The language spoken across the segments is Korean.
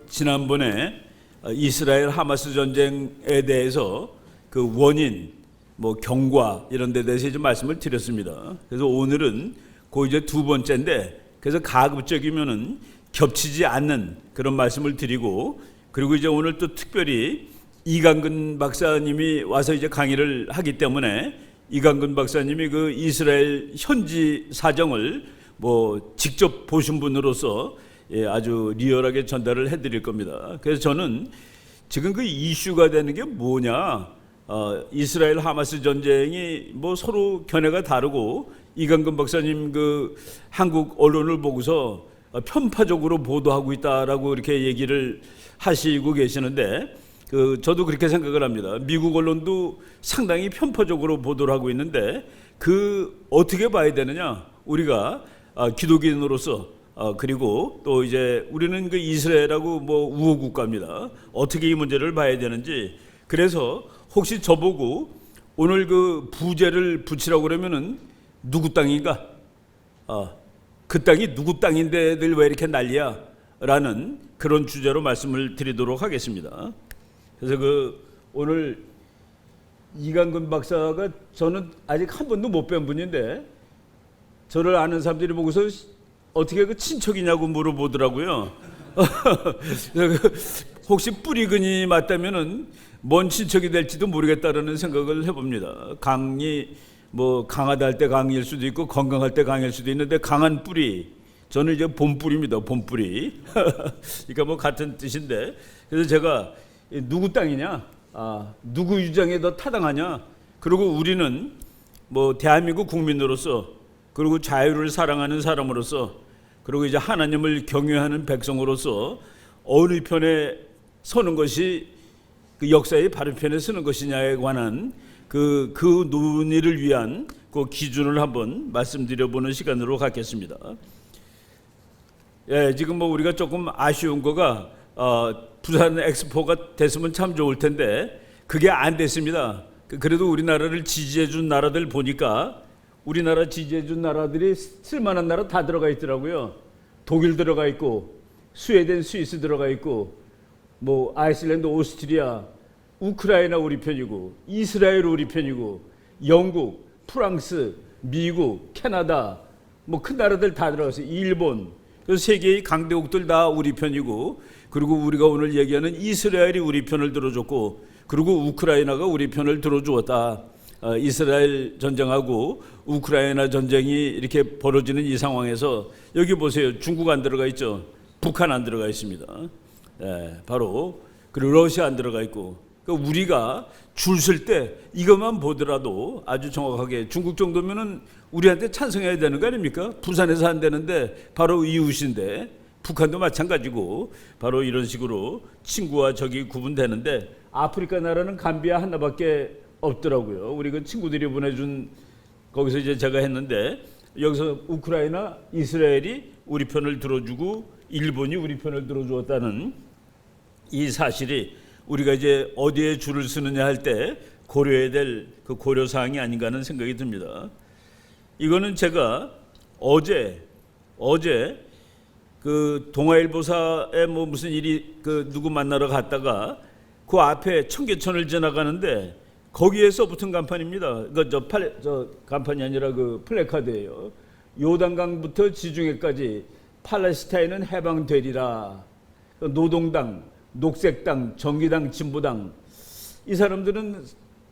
지난번에 이스라엘 하마스 전쟁에 대해서 그 원인, 경과 이런 데 대해서 좀 말씀을 드렸습니다. 그래서 오늘은 그 이제 두 번째인데, 그래서 가급적이면은 겹치지 않는 그런 말씀을 드리고, 그리고 이제 오늘 또 특별히 이강근 박사님이 와서 이제 강의를 하기 때문에 이강근 박사님이 그 이스라엘 현지 사정을 직접 보신 분으로서 아주 리얼하게 전달을 해드릴 겁니다. 그래서 저는 지금 그 이슈가 되는 게 뭐냐, 이스라엘 하마스 전쟁이 서로 견해가 다르고 이강근 박사님 그 한국 언론을 보고서 편파적으로 보도하고 있다라고 이렇게 얘기를 하시고 계시는데, 저도 그렇게 생각을 합니다. 미국 언론도 상당히 편파적으로 보도를 하고 있는데, 어떻게 봐야 되느냐, 우리가 기독인으로서, 그리고 또 이제 우리는 그 이스라엘하고 우호 국가입니다. 어떻게 이 문제를 봐야 되는지. 그래서 혹시 저보고 오늘 그 부제를 붙이라고 그러면은 누구 땅인가? 그 땅이 누구 땅인데들 왜 이렇게 난리야? 라는 그런 주제로 말씀을 드리도록 하겠습니다. 그래서 오늘 이강근 박사가 저는 아직 한 번도 못 뵌 분인데, 저를 아는 사람들이 보고서 어떻게 그 친척이냐고 물어보더라고요. 혹시 뿌리근이 맞다면은 뭔 친척이 될지도 모르겠다라는 생각을 해봅니다. 강이 강하다 할 때 강일 수도 있고 건강할 때 강일 수도 있는데, 강한 뿌리, 저는 이제 봄뿌리입니다. 봄뿌리. 그러니까 같은 뜻인데, 그래서 제가 누구 땅이냐, 누구 주장에 더 타당하냐, 그리고 우리는 대한민국 국민으로서, 그리고 자유를 사랑하는 사람으로서, 그리고 이제 하나님을 경외하는 백성으로서 어느 편에 서는 것이 그 역사의 바른 편에 서는 것이냐에 관한 그 논의를 위한 그 기준을 한번 말씀드려보는 시간으로 갖겠습니다. 지금 우리가 조금 아쉬운 거가 부산 엑스포가 됐으면 참 좋을 텐데 그게 안 됐습니다. 그래도 우리나라를 지지해준 나라들 보니까 우리나라 지지해준 나라들이 쓸만한 나라 다 들어가 있더라고요. 독일 들어가 있고, 스웨덴, 스위스 들어가 있고, 아이슬란드, 오스트리아, 우크라이나 우리 편이고, 이스라엘 우리 편이고, 영국, 프랑스, 미국, 캐나다, 큰 나라들 다 들어가서 일본, 세계의 강대국들 다 우리 편이고, 그리고 우리가 오늘 얘기하는 이스라엘이 우리 편을 들어줬고, 그리고 우크라이나가 우리 편을 들어주었다. 이스라엘 전쟁하고 우크라이나 전쟁이 이렇게 벌어지는 이 상황에서 여기 보세요. 중국 안 들어가 있죠. 북한 안 들어가 있습니다. 바로 그리고 러시아 안 들어가 있고, 우리가 줄 쓸 때 이것만 보더라도 아주 정확하게 중국 정도면은 우리한테 찬성해야 되는 거 아닙니까? 부산에서 안 되는데 바로 이웃인데, 북한도 마찬가지고 바로 이런 식으로 친구와 적이 구분되는데, 아프리카 나라는 감비아 하나밖에 없더라고요. 우리 그 친구들이 보내준 거기서 이제 제가 했는데, 여기서 우크라이나, 이스라엘이 우리 편을 들어주고 일본이 우리 편을 들어주었다는 이 사실이 우리가 이제 어디에 줄을 서느냐 할 때 고려해야 될 그 고려사항이 아닌가 하는 생각이 듭니다. 이거는 제가 어제 그 동아일보사에 무슨 일이 누구 만나러 갔다가 그 앞에 청계천을 지나가는데 거기에서 붙은 간판입니다. 저 간판이 아니라 그 플래카드예요. 요단강부터 지중해까지 팔레스타인은 해방되리라. 노동당, 녹색당, 정의당, 진보당, 이 사람들은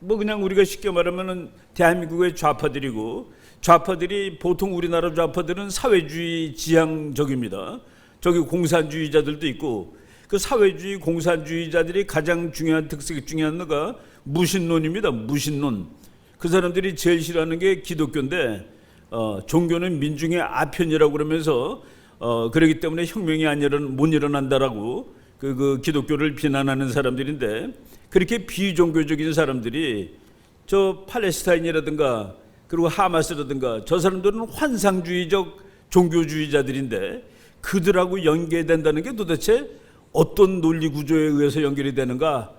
그냥 우리가 쉽게 말하면은 대한민국의 좌파들이고, 좌파들이 보통 우리나라 좌파들은 사회주의 지향적입니다. 저기 공산주의자들도 있고, 그 사회주의 공산주의자들이 가장 중요한 특색 중에 하나가 무신론입니다. 무신론. 그 사람들이 제일 싫어하는 게 기독교인데, 종교는 민중의 아편이라고 그러면서 그렇기 때문에 혁명이 못 일어난다라고 그 기독교를 비난하는 사람들인데, 그렇게 비종교적인 사람들이 저 팔레스타인이라든가 그리고 하마스라든가 저 사람들은 환상주의적 종교주의자들인데, 그들하고 연계된다는 게 도대체 어떤 논리 구조에 의해서 연결이 되는가?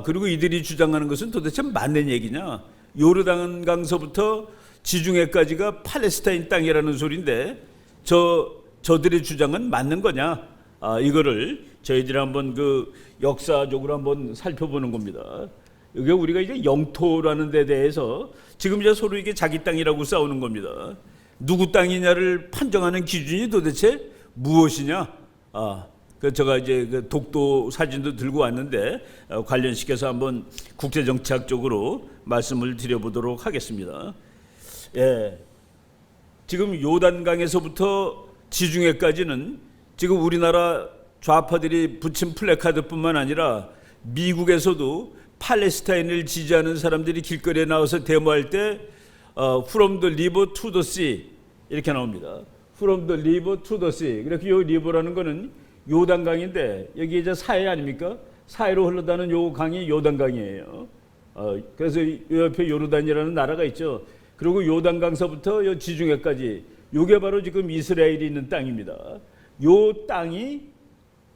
그리고 이들이 주장하는 것은 도대체 맞는 얘기냐? 요르단강서부터 지중해까지가 팔레스타인 땅이라는 소리인데 저들의 주장은 맞는 거냐? 이거를 저희들이 한번 그 역사적으로 한번 살펴보는 겁니다. 이게 우리가 이제 영토라는 데 대해서 지금 이제 서로 이게 자기 땅이라고 싸우는 겁니다. 누구 땅이냐를 판정하는 기준이 도대체 무엇이냐? 제가 이제 그 독도 사진도 들고 왔는데 관련시켜서 한번 국제정치학적으로 말씀을 드려보도록 하겠습니다. 예, 지금 요단강에서부터 지중해까지는 지금 우리나라 좌파들이 붙인 플래카드뿐만 아니라 미국에서도 팔레스타인을 지지하는 사람들이 길거리에 나와서 데모할 때 From the river to the sea 이렇게 나옵니다. From the river to the sea. 그렇게 요 리버라는 거는 요단강인데 여기 이제 사해 아닙니까? 사해로 흘러다는 요 강이 요단강이에요. 그래서 요 옆에 요르단이라는 나라가 있죠. 그리고 요단강서부터 요 지중해까지 요게 바로 지금 이스라엘이 있는 땅입니다. 요 땅이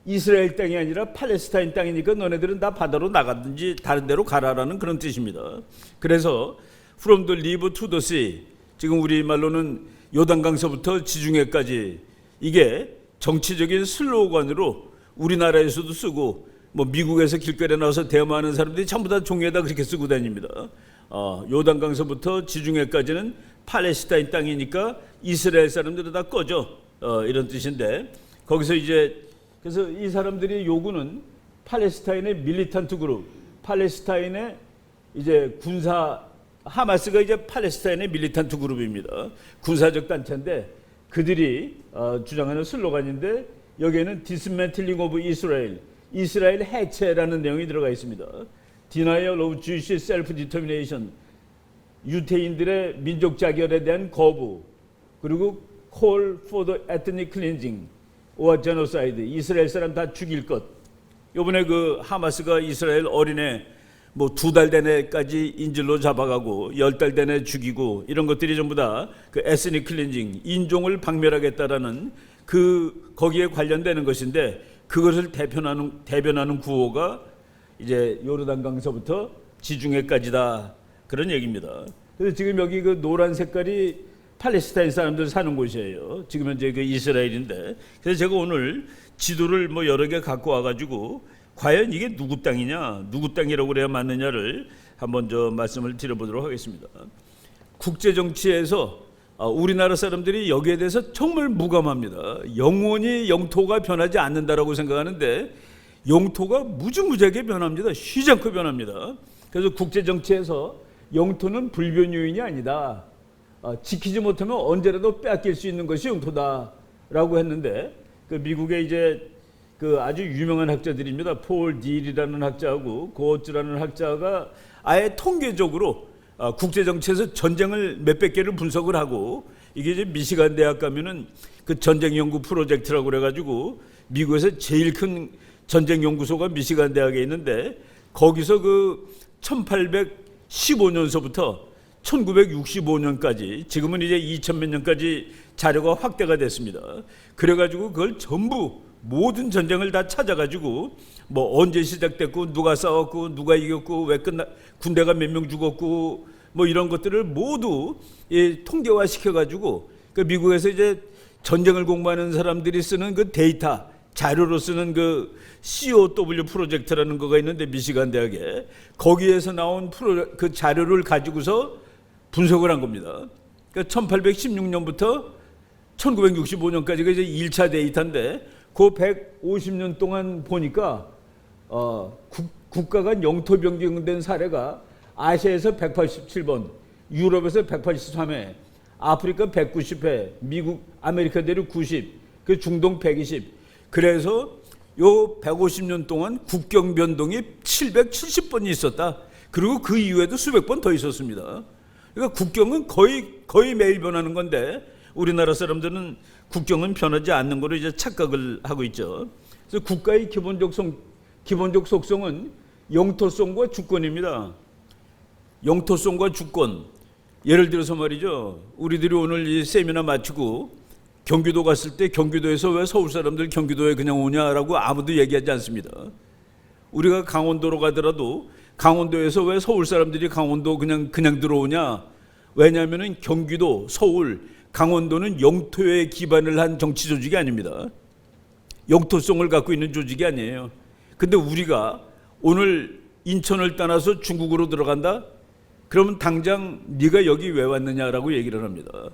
이스라엘 땅이 아니라 팔레스타인 땅이니까 너네들은 다 바다로 나가든지 다른 데로 가라라는 그런 뜻입니다. 그래서 From the river to the sea, 지금 우리말로는 요단강서부터 지중해까지, 이게 정치적인 슬로건으로 우리나라에서도 쓰고 뭐 미국에서 길거리에 나와서 데모하는 사람들이 전부 다 종이에다 그렇게 쓰고 다닙니다. 요단강서부터 지중해까지는 팔레스타인 땅이니까 이스라엘 사람들은 다 꺼져, 이런 뜻인데, 거기서 이제 그래서 이 사람들이 요구는 팔레스타인의 밀리탄트 그룹, 팔레스타인의 이제 군사, 하마스가 이제 팔레스타인의 밀리탄트 그룹입니다. 군사적 단체인데 그들이 주장하는 슬로건인데 여기에는 Dismantling of Israel, 이스라엘 해체라는 내용이 들어가 있습니다. Denial of Jewish Self-Determination, 유태인들의 민족 자결에 대한 거부, 그리고 Call for the Ethnic Cleansing or Genocide, 이스라엘 사람 다 죽일 것. 이번에 그 하마스가 이스라엘 어린애 뭐 2달 된 애까지 인질로 잡아가고 10달 된 애 죽이고 이런 것들이 전부 다 그 에스닉 클렌징, 인종을 박멸하겠다라는 그 거기에 관련되는 것인데, 그것을 대변하는 구호가 이제 요르단강서부터 지중해까지다, 그런 얘기입니다. 그래서 지금 여기 그 노란 색깔이 팔레스타인 사람들 사는 곳이에요. 지금 현재 그 이스라엘인데, 그래서 제가 오늘 지도를 뭐 여러 개 갖고 와가지고 과연 이게 누구 땅이냐, 누구 땅이라고 그래야 맞느냐를 한번 말씀을 드려보도록 하겠습니다. 국제 정치에서 우리나라 사람들이 여기에 대해서 정말 무감합니다. 영원히 영토가 변하지 않는다라고 생각하는데 영토가 무지무지하게 변합니다. 쉬지 않고 변합니다. 그래서 국제 정치에서 영토는 불변 요인이 아니다. 지키지 못하면 언제라도 빼앗길 수 있는 것이 영토다라고 했는데, 그 미국의 이제 그 아주 유명한 학자들입니다. 폴 딜이라는 학자하고 고어츠라는 학자가 아예 통계적으로 국제 정치에서 전쟁을 몇백 개를 분석을 하고, 이게 이제 미시간 대학 가면은 그 전쟁 연구 프로젝트라고 그래가지고 미국에서 제일 큰 전쟁 연구소가 미시간 대학에 있는데, 거기서 그 1815년서부터 1965년까지 지금은 이제 2000몇 년까지 자료가 확대가 됐습니다. 그래가지고 그걸 전부 모든 전쟁을 다 찾아가지고 뭐 언제 시작됐고 누가 싸웠고 누가 이겼고 왜 군대가 몇 명 죽었고 뭐 이런 것들을 모두 통계화 시켜가지고 그 미국에서 이제 전쟁을 공부하는 사람들이 쓰는 그 데이터 자료로 쓰는 그 COW 프로젝트라는 거가 있는데 미시간 대학에 거기에서 나온 그 자료를 가지고서 분석을 한 겁니다. 그러니까 1816년부터 1965년까지가 이제 1차 데이터인데 그 150년 동안 보니까 국가가 영토 변경된 사례가 아시아에서 187번, 유럽에서 183회, 아프리카 190회, 미국, 아메리카 대륙 90, 그 중동 120. 그래서 요 150년 동안 국경 변동이 770번이 있었다. 그리고 그 이후에도 수백 번 더 있었습니다. 그러니까 국경은 거의 매일 변하는 건데 우리나라 사람들은 국경은 변하지 않는 거로 이제 착각을 하고 있죠. 그래서 국가의 기본적 속성은 영토성과 주권입니다. 영토성과 주권. 예를 들어서 말이죠. 우리들이 오늘 이 세미나 마치고 경기도 갔을 때 경기도에서 왜 서울 사람들 경기도에 그냥 오냐라고 아무도 얘기하지 않습니다. 우리가 강원도로 가더라도 강원도에서 왜 서울 사람들이 강원도 그냥 들어오냐? 왜냐하면은 경기도, 서울, 강원도는 영토에 기반을 한 정치 조직이 아닙니다. 영토성을 갖고 있는 조직이 아니에요. 근데 우리가 오늘 인천을 떠나서 중국으로 들어간다? 그러면 당장 네가 여기 왜 왔느냐라고 얘기를 합니다.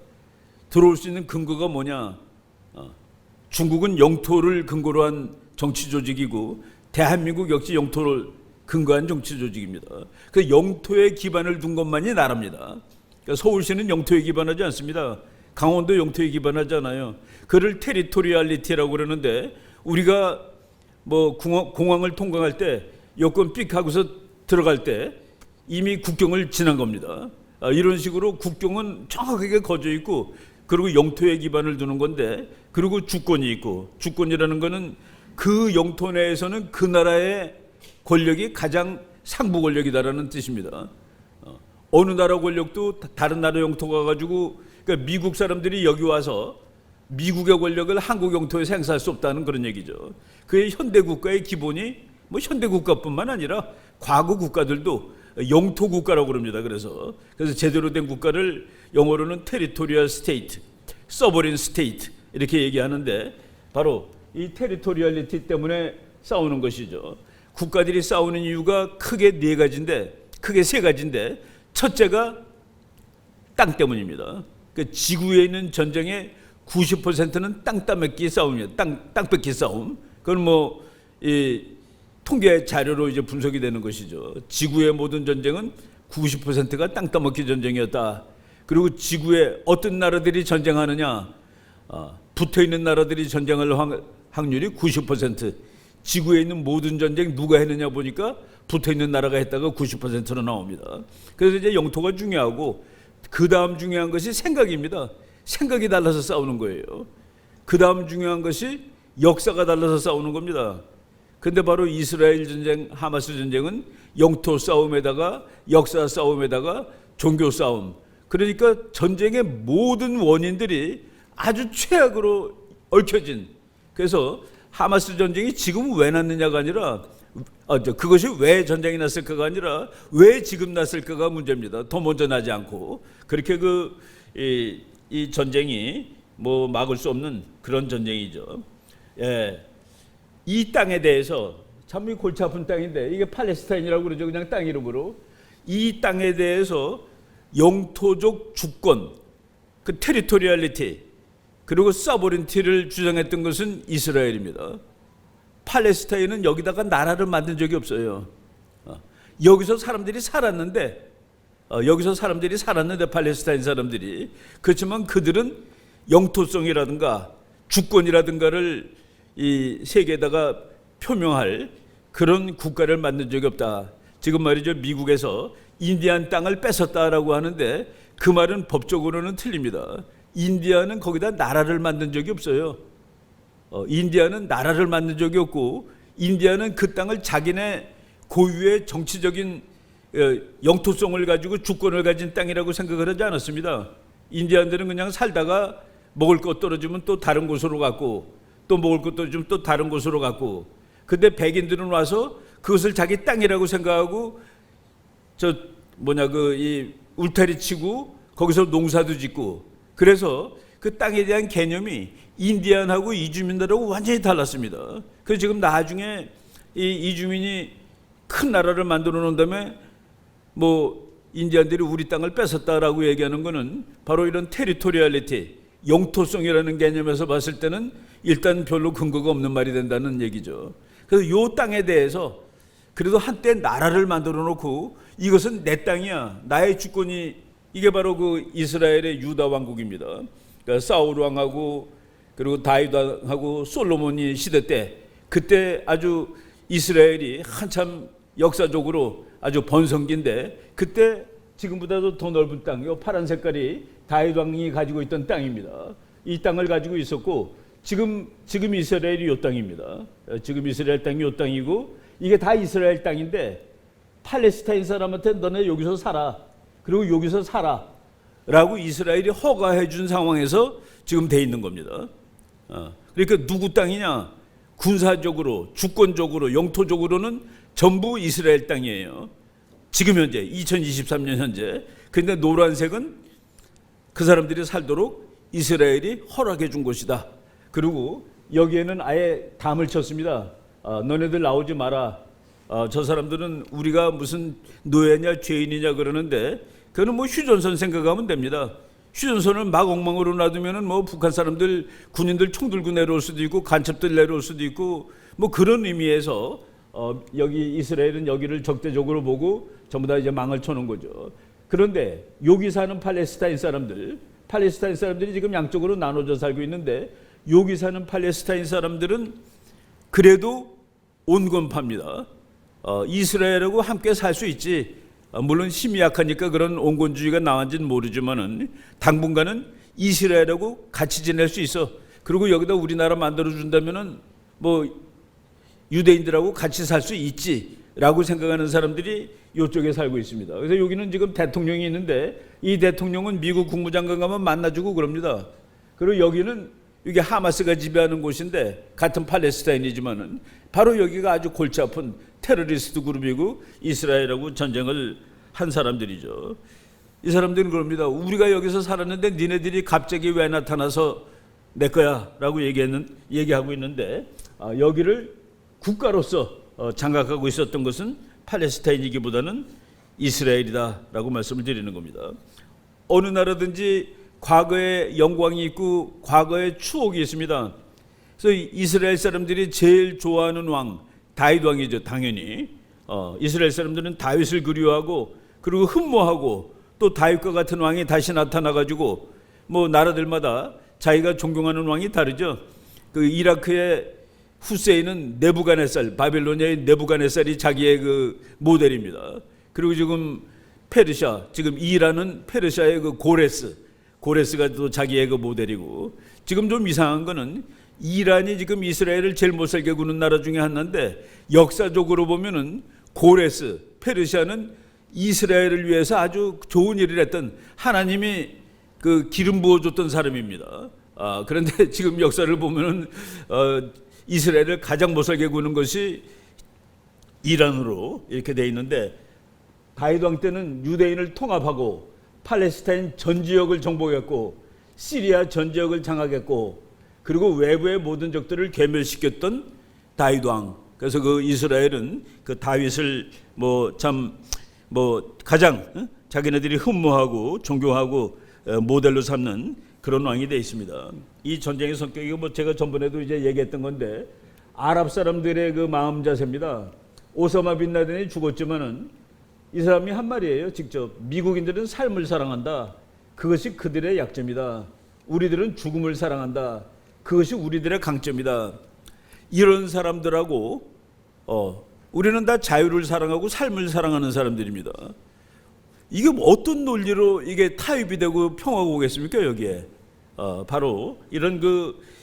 들어올 수 있는 근거가 뭐냐? 중국은 영토를 근거로 한 정치 조직이고 대한민국 역시 영토를 근거한 정치 조직입니다. 그 영토에 기반을 둔 것만이 나라입니다. 그러니까 서울시는 영토에 기반하지 않습니다. 강원도 영토에 기반하지 않아요. 그를 테리토리얼리티라고 그러는데 우리가 뭐 공항을 통과할 때 여권 삑 하고서 들어갈 때 이미 국경을 지난 겁니다. 이런 식으로 국경은 정확하게 거져 있고 그리고 영토에 기반을 두는 건데 그리고 주권이 있고 주권이라는 거는 그 영토 내에서는 그 나라의 권력이 가장 상부 권력이다라는 뜻입니다. 어느 나라 권력도 다른 나라 영토 가가지고 그러니까 미국 사람들이 여기 와서 미국의 권력을 한국 영토에 행사할 수 없다는 그런 얘기죠. 그의 현대 국가의 기본이 뭐 현대 국가뿐만 아니라 과거 국가들도 영토 국가라고 그럽니다. 그래서 제대로 된 국가를 영어로는 테리토리얼 스테이트, 서버린 스테이트 이렇게 얘기하는데 바로 이 테리토리얼리티 때문에 싸우는 것이죠. 국가들이 싸우는 이유가 크게 크게 세 가지인데 첫째가 땅 때문입니다. 그 지구에 있는 전쟁의 90%는 땅 따먹기 싸움이에요. 땅 뺏기 싸움. 그건 뭐 이 통계 자료로 이제 분석이 되는 것이죠. 지구의 모든 전쟁은 90%가 땅 따먹기 전쟁이었다. 그리고 지구에 어떤 나라들이 전쟁하느냐? 붙어 있는 나라들이 전쟁할 확률이 90%. 지구에 있는 모든 전쟁 누가 했느냐 보니까 붙어 있는 나라가 했다가 90%로 나옵니다. 그래서 이제 영토가 중요하고 그 다음 중요한 것이 생각입니다. 생각이 달라서 싸우는 거예요. 그 다음 중요한 것이 역사가 달라서 싸우는 겁니다. 근데 바로 이스라엘 전쟁, 하마스 전쟁은 영토 싸움에다가 역사 싸움에다가 종교 싸움. 그러니까 전쟁의 모든 원인들이 아주 최악으로 얽혀진. 그래서 하마스 전쟁이 지금 왜 났느냐가 아니라 그것이 왜 전쟁이 났을까가 아니라 왜 지금 났을까가 문제입니다. 더 먼저 나지 않고 그렇게 이 전쟁이 뭐 막을 수 없는 그런 전쟁이죠. 예. 이 땅에 대해서 참 골치 아픈 땅인데 이게 팔레스타인이라고 그러죠. 그냥 땅 이름으로. 이 땅에 대해서 영토적 주권, 그 테리토리얼리티 그리고 서버린티를 주장했던 것은 이스라엘입니다. 팔레스타인은 여기다가 나라를 만든 적이 없어요. 여기서 사람들이 살았는데 팔레스타인 사람들이 그렇지만 그들은 영토성이라든가 주권이라든가를 이 세계에다가 표명할 그런 국가를 만든 적이 없다. 지금 말이죠. 미국에서 인디안 땅을 뺏었다라고 하는데 그 말은 법적으로는 틀립니다. 인디아는 거기다 나라를 만든 적이 없어요. 인디아는 나라를 만든 적이 없고 인디아는 그 땅을 자기네 고유의 정치적인 영토성을 가지고 주권을 가진 땅이라고 생각을 하지 않았습니다. 인디안들은 그냥 살다가 먹을 것 떨어지면 또 다른 곳으로 갔고 또 먹을 것 떨어지면 또 다른 곳으로 갔고 근데 백인들은 와서 그것을 자기 땅이라고 생각하고 이 울타리 치고 거기서 농사도 짓고 그래서 그 땅에 대한 개념이 인디안하고 이주민들하고 완전히 달랐습니다. 그래서 지금 나중에 이 이주민이 큰 나라를 만들어 놓은 다음에 뭐 인디안들이 우리 땅을 뺏었다라고 얘기하는 것은 바로 이런 테리토리얼리티, 영토성이라는 개념에서 봤을 때는 일단 별로 근거가 없는 말이 된다는 얘기죠. 그래서 이 땅에 대해서 그래도 한때 나라를 만들어 놓고 이것은 내 땅이야, 나의 주권이 이게 바로 그 이스라엘의 유다 왕국입니다. 그러니까 사울 왕하고 그리고 다윗 왕하고 솔로몬이 시대 때 그때 아주 이스라엘이 한참 역사적으로 아주 번성기인데 그때 지금보다도 더 넓은 땅, 이 파란 색깔이 다윗 왕이 가지고 있던 땅입니다. 이 땅을 가지고 있었고 지금 이스라엘이 이 땅입니다. 지금 이스라엘 땅이 이 땅이고 이게 다 이스라엘 땅인데 팔레스타인 사람한테 너네 여기서 살아. 그리고 여기서 살아 라고 이스라엘이 허가해 준 상황에서 지금 돼 있는 겁니다. 그러니까 누구 땅이냐? 군사적으로, 주권적으로, 영토적으로는 전부 이스라엘 땅이에요. 지금 현재 2023년 현재. 그런데 노란색은 그 사람들이 살도록 이스라엘이 허락해 준 곳이다. 그리고 여기에는 아예 담을 쳤습니다. 너네들 나오지 마라. 저 사람들은 우리가 무슨 노예냐 죄인이냐 그러는데 그거는 뭐 휴전선 생각하면 됩니다. 휴전선을 막 엉망으로 놔두면은 뭐 북한 사람들 군인들 총 들고 내려올 수도 있고 간첩들 내려올 수도 있고 뭐 그런 의미에서 여기 이스라엘은 여기를 적대적으로 보고 전부 다 이제 망을 쳐놓은 거죠. 그런데 여기 사는 팔레스타인 사람들이 지금 양쪽으로 나눠져 살고 있는데 여기 사는 팔레스타인 사람들은 그래도 온건파입니다. 이스라엘하고 함께 살 수 있지. 물론 힘이 약하니까 그런 온건주의가 나왔는지는 모르지만은 당분간은 이스라엘하고 같이 지낼 수 있어. 그리고 여기다 우리나라 만들어 준다면은 뭐 유대인들하고 같이 살 수 있지라고 생각하는 사람들이 이쪽에 살고 있습니다. 그래서 여기는 지금 대통령이 있는데 이 대통령은 미국 국무장관 가면 만나주고 그럽니다. 그리고 여기는 이게 하마스가 지배하는 곳인데 같은 팔레스타인이지만은 바로 여기가 아주 골치 아픈 테러리스트 그룹이고 이스라엘하고 전쟁을 한 사람들이죠. 이 사람들은 그럽니다. 우리가 여기서 살았는데 니네들이 갑자기 왜 나타나서 내 거야 라고 얘기하고 있는데 여기를 국가로서 장악하고 있었던 것은 팔레스타인이기보다는 이스라엘이다 라고 말씀을 드리는 겁니다. 어느 나라든지 과거에 영광이 있고 과거에 추억이 있습니다. 그래서 이스라엘 사람들이 제일 좋아하는 왕 다윗 왕이죠. 당연히 이스라엘 사람들은 다윗을 그리워하고 그리고 흠모하고 또 다윗과 같은 왕이 다시 나타나가지고 뭐 나라들마다 자기가 존경하는 왕이 다르죠. 그 이라크의 후세인은 네부갓네살, 바빌로니아의 네부갓네살이 자기의 그 모델입니다. 그리고 지금 페르시아, 지금 이란은 페르시아의 그 고레스가 또 자기의 그 모델이고, 지금 좀 이상한 거는 이란이 지금 이스라엘을 제일 못 살게 구는 나라 중에 하나인데 역사적으로 보면은 고레스, 페르시아는 이스라엘을 위해서 아주 좋은 일을 했던 하나님이 그 기름 부어줬던 사람입니다. 그런데 지금 역사를 보면은 이스라엘을 가장 못 살게 구는 것이 이란으로 이렇게 돼 있는데 다윗 왕 때는 유대인을 통합하고 팔레스타인 전 지역을 정복했고 시리아 전 지역을 장악했고 그리고 외부의 모든 적들을 괴멸시켰던 다윗 왕. 그래서 그 이스라엘은 그 다윗을 가장 자기네들이 흠모하고 존경하고 모델로 삼는 그런 왕이 되어 있습니다. 이 전쟁의 성격이 뭐 제가 전번에도 이제 얘기했던 건데 아랍 사람들의 그 마음 자세입니다. 오사마 빈 라덴이 죽었지만은 이 사람이 한 말이에요. 직접 미국인들은 삶을 사랑한다. 그것이 그들의 약점이다. 우리들은 죽음을 사랑한다. 그것이 우리들의 강점이다. 이런 사람들하고 우리는 다 자유를 사랑하고 삶을 사랑하는 사람들입니다. 이게 어떤 논리로 이게 타협이 되고 평화가 오겠습니까? 여기에 바로 이런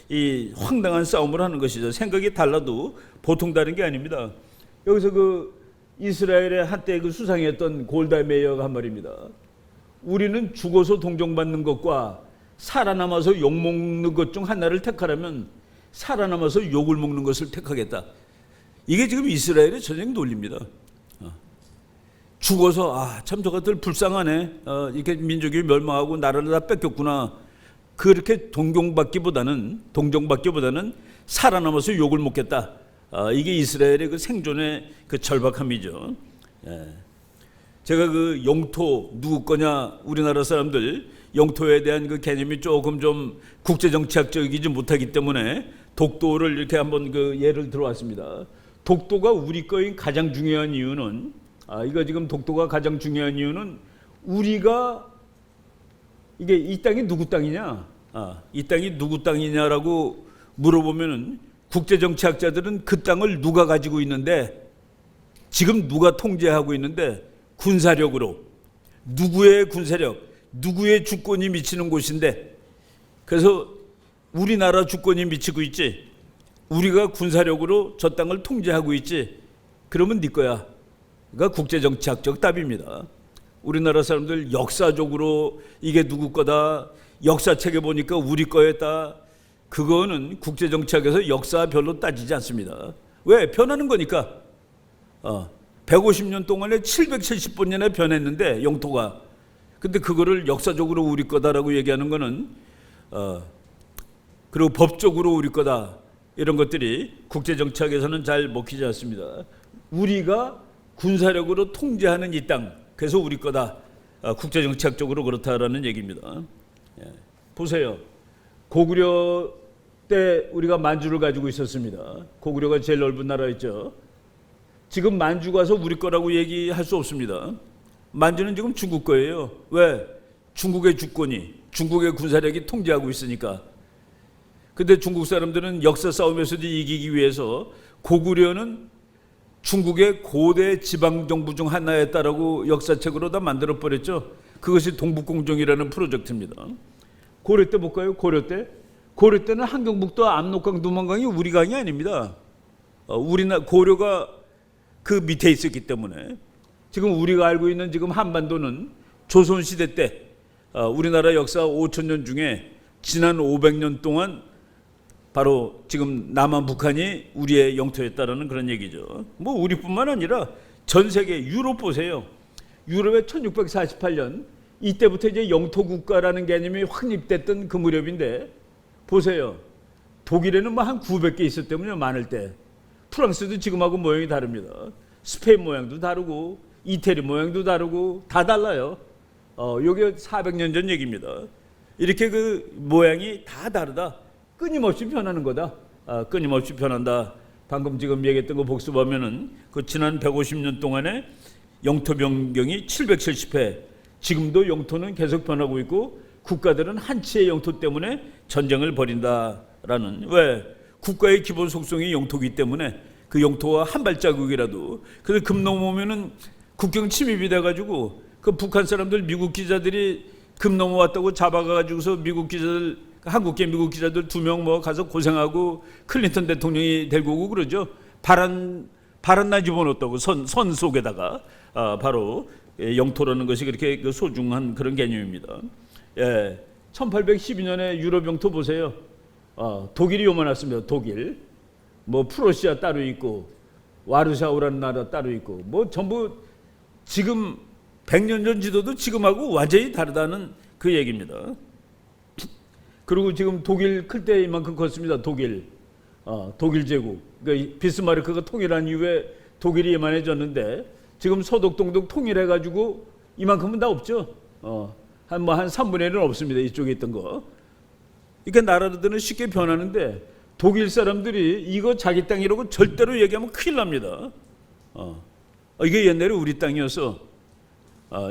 이 황당한 싸움을 하는 것이죠. 생각이 달라도 보통 다른 게 아닙니다. 여기서 그 이스라엘의 한때 그 수상이었던 골다 메이어가 한 말입니다. 우리는 죽어서 동정받는 것과 살아남아서 욕먹는 것 중 하나를 택하라면 살아남아서 욕을 먹는 것을 택하겠다. 이게 지금 이스라엘의 전쟁 논리입니다. 죽어서 참 저것들 불쌍하네. 이렇게 민족이 멸망하고 나라를 다 뺏겼구나. 그렇게 동정받기보다는 살아남아서 욕을 먹겠다. 이게 이스라엘의 그 생존의 그 절박함이죠. 제가 그 영토 누구 거냐, 우리나라 사람들 영토에 대한 그 개념이 조금 좀 국제정치학적이지 못하기 때문에 독도를 이렇게 한번 그 예를 들어왔습니다. 독도가 우리 거인 가장 중요한 이유는 이거 지금 독도가 가장 중요한 이유는 우리가 이게 이 땅이 누구 땅이냐, 이 땅이 누구 땅이냐라고 물어보면은 국제정치학자들은 그 땅을 누가 가지고 있는데 지금 누가 통제하고 있는데 군사력으로 누구의 군사력, 누구의 주권이 미치는 곳인데 그래서 우리나라 주권이 미치고 있지 우리가 군사력으로 저 땅을 통제하고 있지 그러면 네 거야. 그러니까 국제정치학적 답입니다. 우리나라 사람들 역사적으로 이게 누구 거다 역사책에 보니까 우리 거였다. 그거는 국제정치학에서 역사 별로 따지지 않습니다. 왜? 변하는 거니까. 150년 동안에 770번이나 변했는데 영토가. 근데 그거를 역사적으로 우리 거다라고 얘기하는 거는 그리고 법적으로 우리 거다. 이런 것들이 국제 정치학에서는 잘 먹히지 않습니다. 우리가 군사력으로 통제하는 이 땅, 그래서 우리 거다. 국제 정치학적으로 그렇다라는 얘기입니다. 보세요. 고구려 때 우리가 만주를 가지고 있었습니다. 고구려가 제일 넓은 나라였죠. 지금 만주 가서 우리 거라고 얘기할 수 없습니다. 만주는 지금 중국 거예요. 왜? 중국의 주권이, 중국의 군사력이 통제하고 있으니까. 근데 중국 사람들은 역사 싸움에서도 이기기 위해서 고구려는 중국의 고대 지방정부 중 하나였다라고 역사책으로 다 만들어버렸죠. 그것이 동북공정이라는 프로젝트입니다. 고려 때 볼까요? 고려 때? 고려 때는 한경북도 압록강, 두만강이 우리 강이 아닙니다. 고려가 그 밑에 있었기 때문에 지금 우리가 알고 있는 지금 한반도는 조선시대 때 우리나라 역사 5,000년 중에 지난 500년 동안 바로 지금 남한 북한이 우리의 영토였다라는 그런 얘기죠. 뭐 우리뿐만 아니라 전 세계 유럽 보세요. 유럽의 1648년 이때부터 이제 영토 국가라는 개념이 확립됐던 그 무렵인데 보세요. 독일에는 뭐 한 900개 있었다면요, 많을 때. 프랑스도 지금하고 모양이 다릅니다. 스페인 모양도 다르고 이태리 모양도 다르고 다 달라요. 요게 400년 전 얘기입니다. 이렇게 그 모양이 다 다르다. 끊임없이 변하는 거다. 끊임없이 변한다. 방금 지금 얘기했던 거 복습하면은 그 지난 150년 동안에 영토 변경이 770회. 지금도 영토는 계속 변하고 있고 국가들은 한 치의 영토 때문에 전쟁을 벌인다라는. 왜? 국가의 기본 속성이 영토이기 때문에 그 영토와 한 발자국이라도. 그래서 금 넘으면은 국경 침입이 돼가지고 그 북한 사람들 미국 기자들이 금 넘어왔다고 잡아가지고서 미국 기자들, 한국계 미국 기자들 2명 뭐 가서 고생하고 클린턴 대통령이 데리고 오고 그러죠. 바란나 집어넣었다고 선 속에다가. 바로 영토라는 것이 그렇게 소중한 그런 개념입니다. 1812년에 유럽 영토 보세요. 독일이 요만했습니다. 독일. 뭐 프로시아 따로 있고 와르샤우라는 나라 따로 있고 뭐 전부 지금 100년 전 지도도 지금하고 완전히 다르다는 그 얘기입니다. 그리고 지금 독일 클 때 이만큼 컸습니다. 독일 제국. 그러니까 비스마르크가 통일한 이후에 독일이 이만해졌는데 지금 서독동독 통일해가지고 이만큼은 다 없죠. 한 3분의 1은 없습니다. 이쪽에 있던 거. 그러니까 나라들은 쉽게 변하는데 독일 사람들이 이거 자기 땅이라고 절대로 얘기하면 큰일 납니다. 이게 옛날에 우리 땅이어서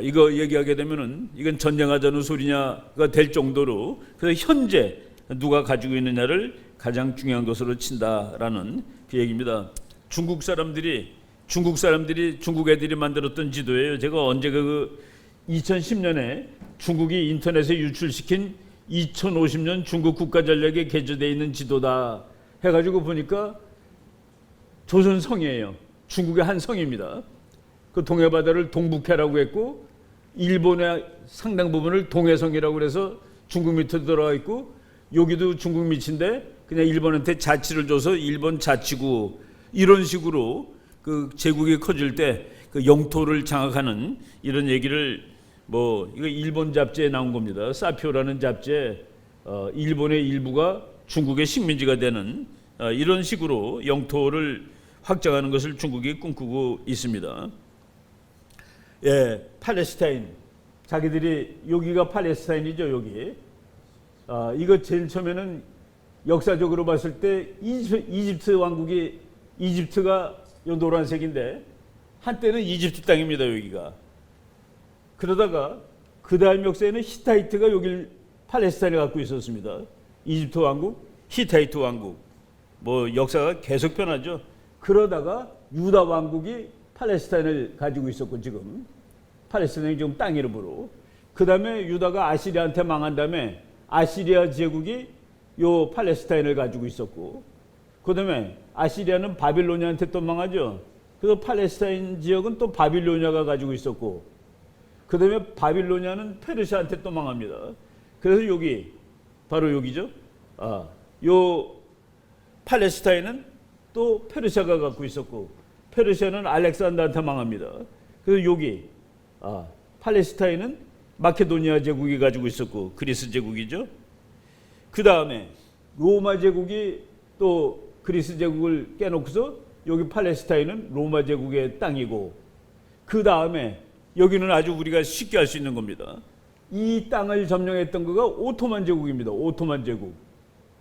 이거 얘기하게 되면은 이건 전쟁하자는 소리냐가 될 정도로 그래서 현재 누가 가지고 있느냐를 가장 중요한 것으로 친다라는 그 얘기입니다. 중국 애들이 만들었던 지도예요. 제가 언제 2010년에 중국이 인터넷에 유출시킨 2050년 중국 국가전략에 게재되어 있는 지도다 해가지고 보니까 조선성이에요. 중국의 한 성입니다. 그 동해바다를 동북해라고 했고 일본의 상당 부분을 동해성이라고 해서 중국 밑에 들어가 있고 여기도 중국 밑인데 그냥 일본한테 자치를 줘서 일본 자치구 이런 식으로 그 제국이 커질 때 그 영토를 장악하는 이런 얘기를 뭐 이거 일본 잡지에 나온 겁니다. 사피오라는 잡지에 일본의 일부가 중국의 식민지가 되는 이런 식으로 영토를 확장하는 것을 중국이 꿈꾸고 있습니다. 팔레스타인. 자기들이 여기가 팔레스타인이죠, 여기. 이거 제일 처음에는 역사적으로 봤을 때 이집트 왕국이 이집트가 요 노란색인데 한때는 이집트 땅입니다, 여기가. 그러다가 그 다음 역사에는 히타이트가 여길 팔레스타인을 갖고 있었습니다. 이집트 왕국, 히타이트 왕국. 뭐 역사가 계속 변하죠. 그러다가 유다 왕국이 팔레스타인을 가지고 있었고 지금 팔레스타인이 지금 땅 이름으로. 그 다음에 유다가 아시리아한테 망한 다음에 아시리아 제국이 요 팔레스타인을 가지고 있었고 그 다음에 아시리아는 바빌로니아한테 또 망하죠. 그래서 팔레스타인 지역은 또 바빌로니아가 가지고 있었고 그 다음에 바빌로니아는 페르시아한테 또 망합니다. 그래서 여기 바로 여기죠. 요 팔레스타인은 또 페르시아가 갖고 있었고 페르시아는 알렉산더한테 망합니다. 그래서 여기 팔레스타인은 마케도니아 제국이 가지고 있었고 그리스 제국이죠. 그 다음에 로마 제국이 또 그리스 제국을 깨놓고서 여기 팔레스타인은 로마 제국의 땅이고, 그 다음에 여기는 아주 우리가 쉽게 알 수 있는 겁니다. 이 땅을 점령했던 거가 오토만 제국입니다. 오토만 제국.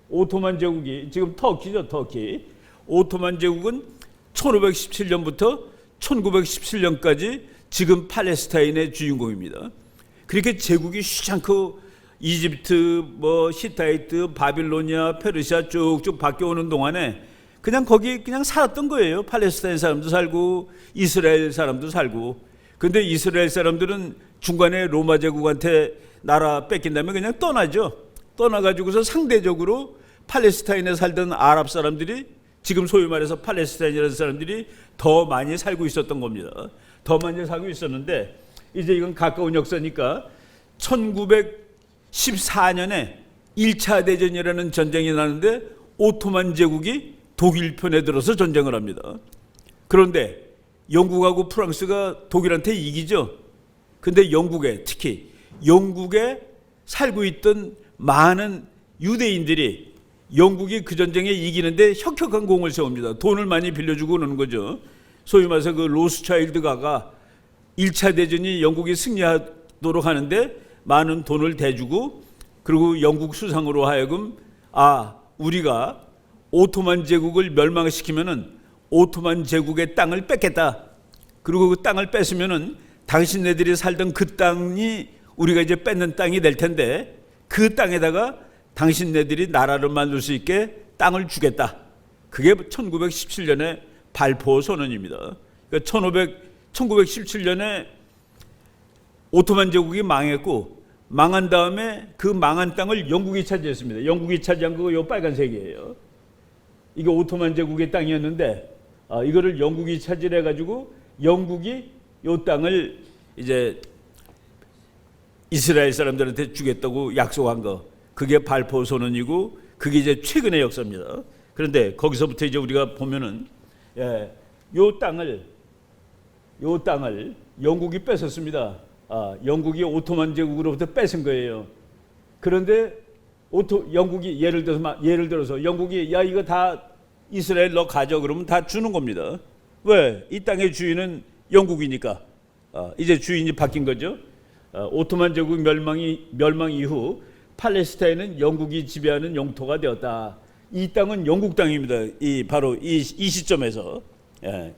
오토만 제국이 지금 터키죠, 터키. 오토만 제국은 1517년부터 1917년까지 지금 팔레스타인의 주인공입니다. 그렇게 제국이 휘장않고 이집트, 히타이트, 바빌로니아, 페르시아 쭉쭉 바뀌어오는 동안에 그냥 거기 그냥 살았던 거예요. 팔레스타인 사람도 살고 이스라엘 사람도 살고. 근데 이스라엘 사람들은 중간에 로마 제국한테 나라 뺏긴 다음에 그냥 떠나죠. 떠나가지고서 상대적으로 팔레스타인에 살던 아랍 사람들이, 지금 소위 말해서 팔레스타인이라는 사람들이 더 많이 살고 있었던 겁니다. 더 많이 살고 있었는데, 이제 이건 가까운 역사니까 1914년에 1차 대전이라는 전쟁이 나는데 오토만 제국이 독일 편에 들어서 전쟁을 합니다. 그런데 영국하고 프랑스가 독일한테 이기죠. 근데 영국에, 특히 영국에 살고 있던 많은 유대인들이 영국이 그 전쟁에 이기는데 혁혁한 공을 세웁니다. 돈을 많이 빌려주고 그러는 거죠. 소위 말해서 그 로스차일드가가 1차 대전이 영국이 승리하도록 하는데 많은 돈을 대주고, 그리고 영국 수상으로 하여금 우리가 오토만 제국을 멸망시키면은 오토만 제국의 땅을 뺏겠다. 그리고 그 땅을 뺏으면은 당신네들이 살던 그 땅이 우리가 이제 뺏는 땅이 될 텐데, 그 땅에다가 당신네들이 나라를 만들 수 있게 땅을 주겠다. 그게 1917년의 발포 선언입니다. 그러니까 1917년에 오토만 제국이 망했고, 망한 다음에 그 망한 땅을 영국이 차지했습니다. 영국이 차지한 거 요 빨간색이에요. 이게 오토만 제국의 땅이었는데, 이거를 영국이 차지해 가지고 영국이 요 땅을 이제 이스라엘 사람들한테 주겠다고 약속한 거, 그게 발포 선언이고, 그게 이제 최근의 역사입니다. 그런데 거기서부터 이제 우리가 보면은 요 땅을 영국이 뺏었습니다. 영국이 오토만 제국으로부터 뺏은 거예요. 그런데 영국이 예를 들어서 영국이 야 이거 다 이스라엘 너 가져 그러면 다 주는 겁니다. 왜? 이 땅의 주인은 영국이니까. 이제 주인이 바뀐 거죠. 오토만 제국 멸망 이후 팔레스타인은 영국이 지배하는 영토가 되었다. 이 땅은 영국 땅입니다. 바로 이 시점에서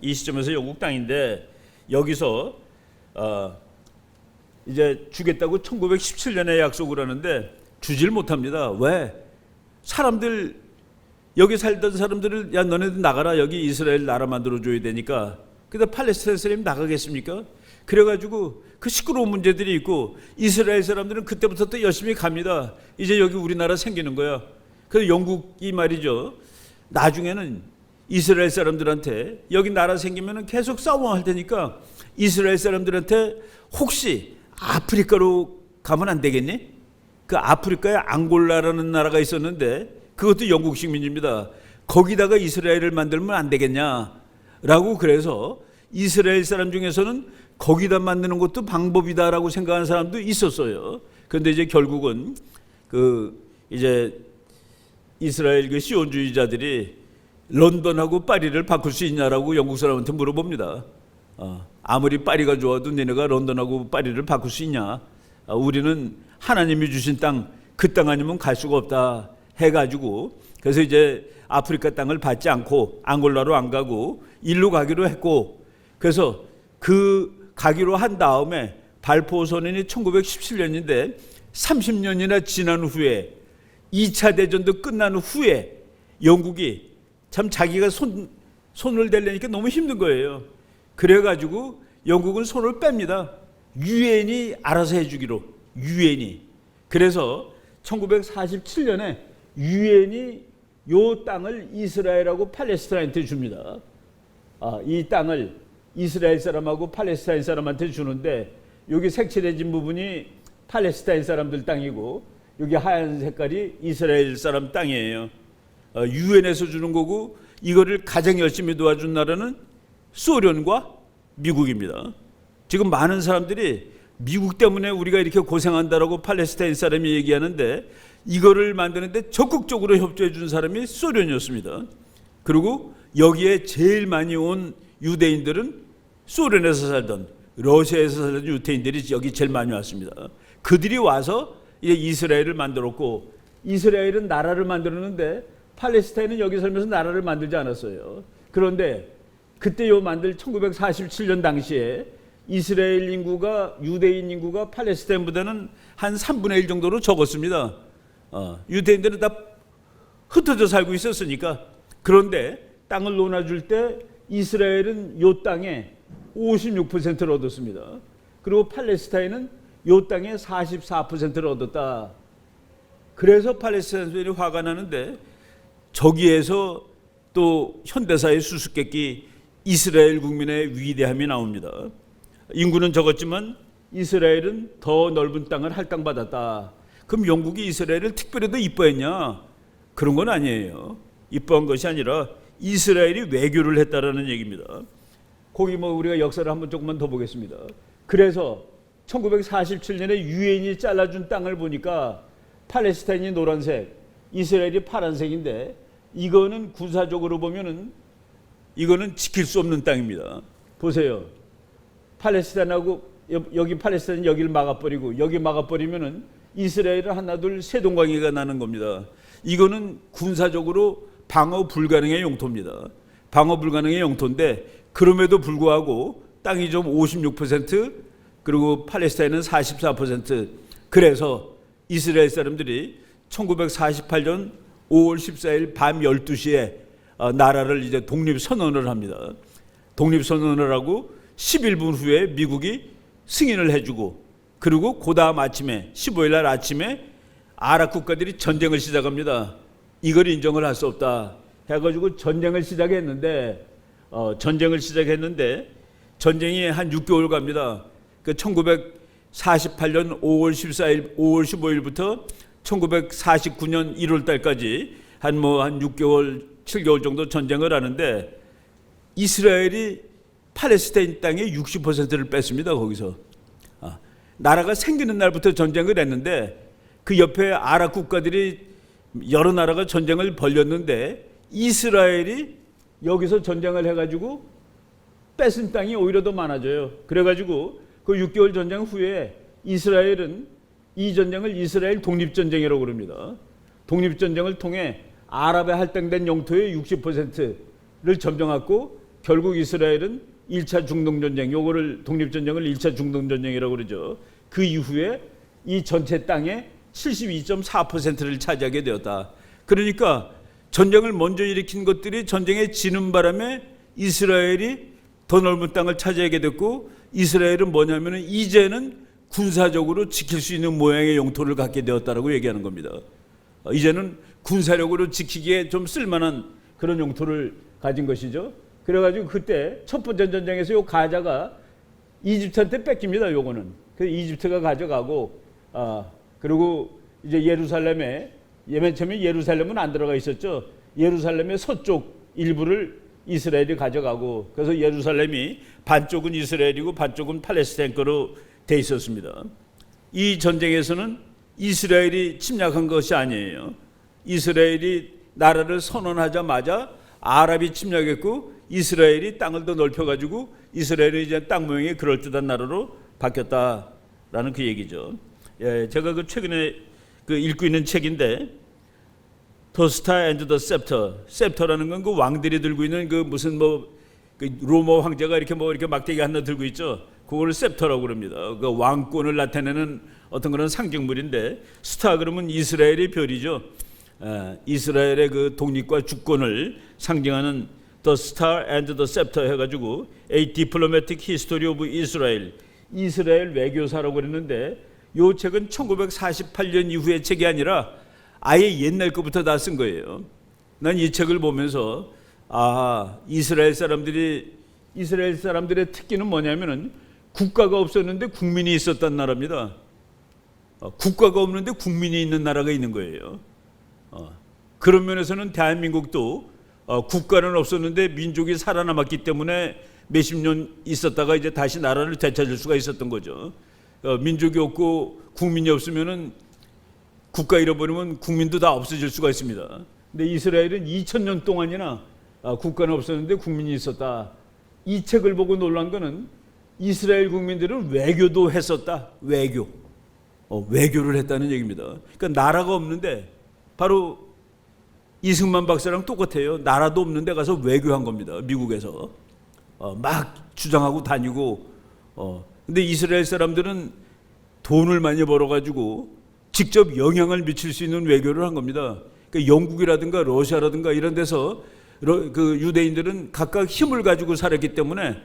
이 시점에서 영국 땅인데, 여기서 이제 주겠다고 1917년에 약속을 하는데 주질 못합니다. 왜? 사람들, 여기 살던 사람들을 야 너네들 나가라, 여기 이스라엘 나라 만들어줘야 되니까. 근데 팔레스타인 사람이 나가겠습니까? 그래가지고 그 시끄러운 문제들이 있고, 이스라엘 사람들은 그때부터 또 열심히 갑니다. 이제 여기 우리나라 생기는 거야. 그래서 영국이 말이죠, 나중에는 이스라엘 사람들한테 여기 나라 생기면 계속 싸움할 테니까 이스라엘 사람들한테 혹시 아프리카로 가면 안 되겠니? 그 아프리카에 앙골라라는 나라가 있었는데 그것도 영국 식민지입니다. 거기다가 이스라엘을 만들면 안 되겠냐라고, 그래서 이스라엘 사람 중에서는 거기다 만드는 것도 방법이다라고 생각하는 사람도 있었어요. 그런데 이제 결국은 이제 이스라엘 그 시온주의자들이 런던하고 파리를 바꿀 수 있냐라고 영국 사람한테 물어봅니다. 아무리 파리가 좋아도 너네가 런던하고 파리를 바꿀 수 있냐? 우리는 하나님이 주신 땅, 그 땅 아니면 갈 수가 없다 해가지고, 그래서 이제 아프리카 땅을 받지 않고 앙골라로 안 가고 일로 가기로 했고, 그래서 그 가기로 한 다음에 발포 선언이 1917년인데 30년이나 지난 후에 2차 대전도 끝난 후에 영국이 참 자기가 손을 대려니까 너무 힘든 거예요. 그래가지고 영국은 손을 뺍니다. 유엔이 알아서 해주기로. 유엔이. 그래서 1947년에 유엔이 요 땅을 이스라엘하고 팔레스타인한테 줍니다. 이 땅을 이스라엘 사람하고 팔레스타인 사람한테 주는데, 여기 색칠해진 부분이 팔레스타인 사람들 땅이고 여기 하얀 색깔이 이스라엘 사람 땅이에요. 유엔에서 주는 거고, 이거를 가장 열심히 도와준 나라는 소련과 미국입니다. 지금 많은 사람들이 미국 때문에 우리가 이렇게 고생한다라고 팔레스타인 사람이 얘기하는데, 이거를 만드는데 적극적으로 협조해 준 사람이 소련이었습니다. 그리고 여기에 제일 많이 온 유대인들은 소련에서 살던, 러시아에서 살던 유대인들이 여기 제일 많이 왔습니다. 그들이 와서 이제 이스라엘을 만들었고, 이스라엘은 나라를 만들었는데 팔레스타인은 여기 살면서 나라를 만들지 않았어요. 그런데 그때 요 만들 1947년 당시에 이스라엘 인구가, 유대인 인구가 팔레스타인보다는 한 3분의 1 정도로 적었습니다. 유대인들은 다 흩어져 살고 있었으니까. 그런데 땅을 나눠줄 때 이스라엘은 요 땅에 56%를 얻었습니다. 그리고 팔레스타인은 요 땅에 44%를 얻었다. 그래서 팔레스타인들이 화가 나는데, 저기에서 또 현대사의 수수께끼 이스라엘 국민의 위대함이 나옵니다. 인구는 적었지만 이스라엘은 더 넓은 땅을 할당받았다. 그럼 영국이 이스라엘을 특별히 더 이뻐했냐? 그런 건 아니에요. 이뻐한 것이 아니라 이스라엘이 외교를 했다라는 얘기입니다. 거기 우리가 역사를 한번 조금만 더 보겠습니다. 그래서 1947년에 유엔이 잘라준 땅을 보니까 팔레스타인이 노란색, 이스라엘이 파란색인데, 이거는 군사적으로 보면은 이거는 지킬 수 없는 땅입니다. 보세요. 팔레스타인하고 여기 팔레스타인 여기를 막아버리고 여기 막아버리면은 이스라엘은 하나 둘 세 동강이가 나는 겁니다. 이거는 군사적으로 방어 불가능의 영토입니다. 방어 불가능의 영토인데, 그럼에도 불구하고 땅이 좀 56%, 그리고 팔레스타인은 44%. 그래서 이스라엘 사람들이 1948년 5월 14일 밤 12시에 나라를 이제 독립선언을 합니다. 독립선언을 하고 11분 후에 미국이 승인을 해주고, 그리고 그 다음 아침에 15일 날 아침에 아랍 국가들이 전쟁을 시작합니다. 이걸 인정을 할 수 없다 해가지고 전쟁을 시작했는데, 전쟁이 한 6개월 갑니다. 그 1948년 5월 14일, 5월 15일부터 1949년 1월 달까지 한 6개월, 7개월 정도 전쟁을 하는데, 이스라엘이 팔레스타인 땅의 60%를 뺐습니다. 거기서 나라가 생기는 날부터 전쟁을 했는데, 그 옆에 아랍 국가들이 여러 나라가 전쟁을 벌였는데, 이스라엘이 여기서 전쟁을 해가지고 뺏은 땅이 오히려 더 많아져요. 그래가지고 그 6개월 전쟁 후에 이스라엘은 이 전쟁을 이스라엘 독립전쟁이라고 그럽니다. 독립전쟁을 통해 아랍에 할당된 영토의 60%를 점령했고, 결국 이스라엘은 1차 중동전쟁, 요거를 독립전쟁을 1차 중동전쟁이라고 그러죠. 그 이후에 이 전체 땅의 72.4%를 차지하게 되었다. 그러니까 전쟁을 먼저 일으킨 것들이 전쟁에 지는 바람에 이스라엘이 더 넓은 땅을 차지하게 됐고, 이스라엘은 뭐냐면은 이제는 군사적으로 지킬 수 있는 모양의 영토를 갖게 되었다라고 얘기하는 겁니다. 이제는 군사력으로 지키기에 좀 쓸만한 그런 영토를 가진 것이죠. 그래가지고 그때 첫 번째 전쟁에서 요 가자가 이집트한테 뺏깁니다. 요거는. 그래서 이집트가 가져가고, 그리고 이제 예루살렘에, 맨 처음에 예루살렘은 안 들어가 있었죠. 예루살렘의 서쪽 일부를 이스라엘이 가져가고, 그래서 예루살렘이 반쪽은 이스라엘이고 반쪽은 팔레스타인 거로 돼 있었습니다. 이 전쟁에서는 이스라엘이 침략한 것이 아니에요. 이스라엘이 나라를 선언하자마자 아랍이 침략했고, 이스라엘이 땅을 더 넓혀가지고 이스라엘이 이제 땅 모양이 그럴듯한 나라로 바뀌었다라는 그 얘기죠. 예, 제가 그 최근에 그 읽고 있는 책인데, The Star and the Scepter. 셉터라는 건 그 왕들이 들고 있는 그 무슨 그 로마 황제가 이렇게 이렇게 막대기 하나 들고 있죠. 그걸 셉터라고 그럽니다. 그 왕권을 나타내는 어떤 그런 상징물인데, 스타 그러면 이스라엘의 별이죠. 이스라엘의 그 독립과 주권을 상징하는 The Star and the Scepter 해가지고 A Diplomatic History of Israel, 이스라엘 외교사라고 그랬는데, 이 책은 1948년 이후의 책이 아니라 아예 옛날 것부터 다 쓴 거예요. 난 이 책을 보면서 이스라엘 사람들의 특기는 뭐냐면은 국가가 없었는데 국민이 있었단 나라입니다. 국가가 없는데 국민이 있는 나라가 있는 거예요. 그런 면에서는 대한민국도 국가는 없었는데 민족이 살아남았기 때문에 몇십 년 있었다가 이제 다시 나라를 되찾을 수가 있었던 거죠. 민족이 없고 국민이 없으면은 국가 잃어버리면 국민도 다 없어질 수가 있습니다. 근데 이스라엘은 2000년 동안이나 국가는 없었는데 국민이 있었다. 이 책을 보고 놀란 거는 이스라엘 국민들은 외교도 했었다. 외교를 했다는 얘기입니다. 그러니까 나라가 없는데 바로 이승만 박사랑 똑같아요. 나라도 없는데 가서 외교한 겁니다. 미국에서 막 주장하고 다니고. 근데 이스라엘 사람들은 돈을 많이 벌어가지고 직접 영향을 미칠 수 있는 외교를 한 겁니다. 그러니까 영국이라든가 러시아라든가 이런 데서 그 유대인들은 각각 힘을 가지고 살았기 때문에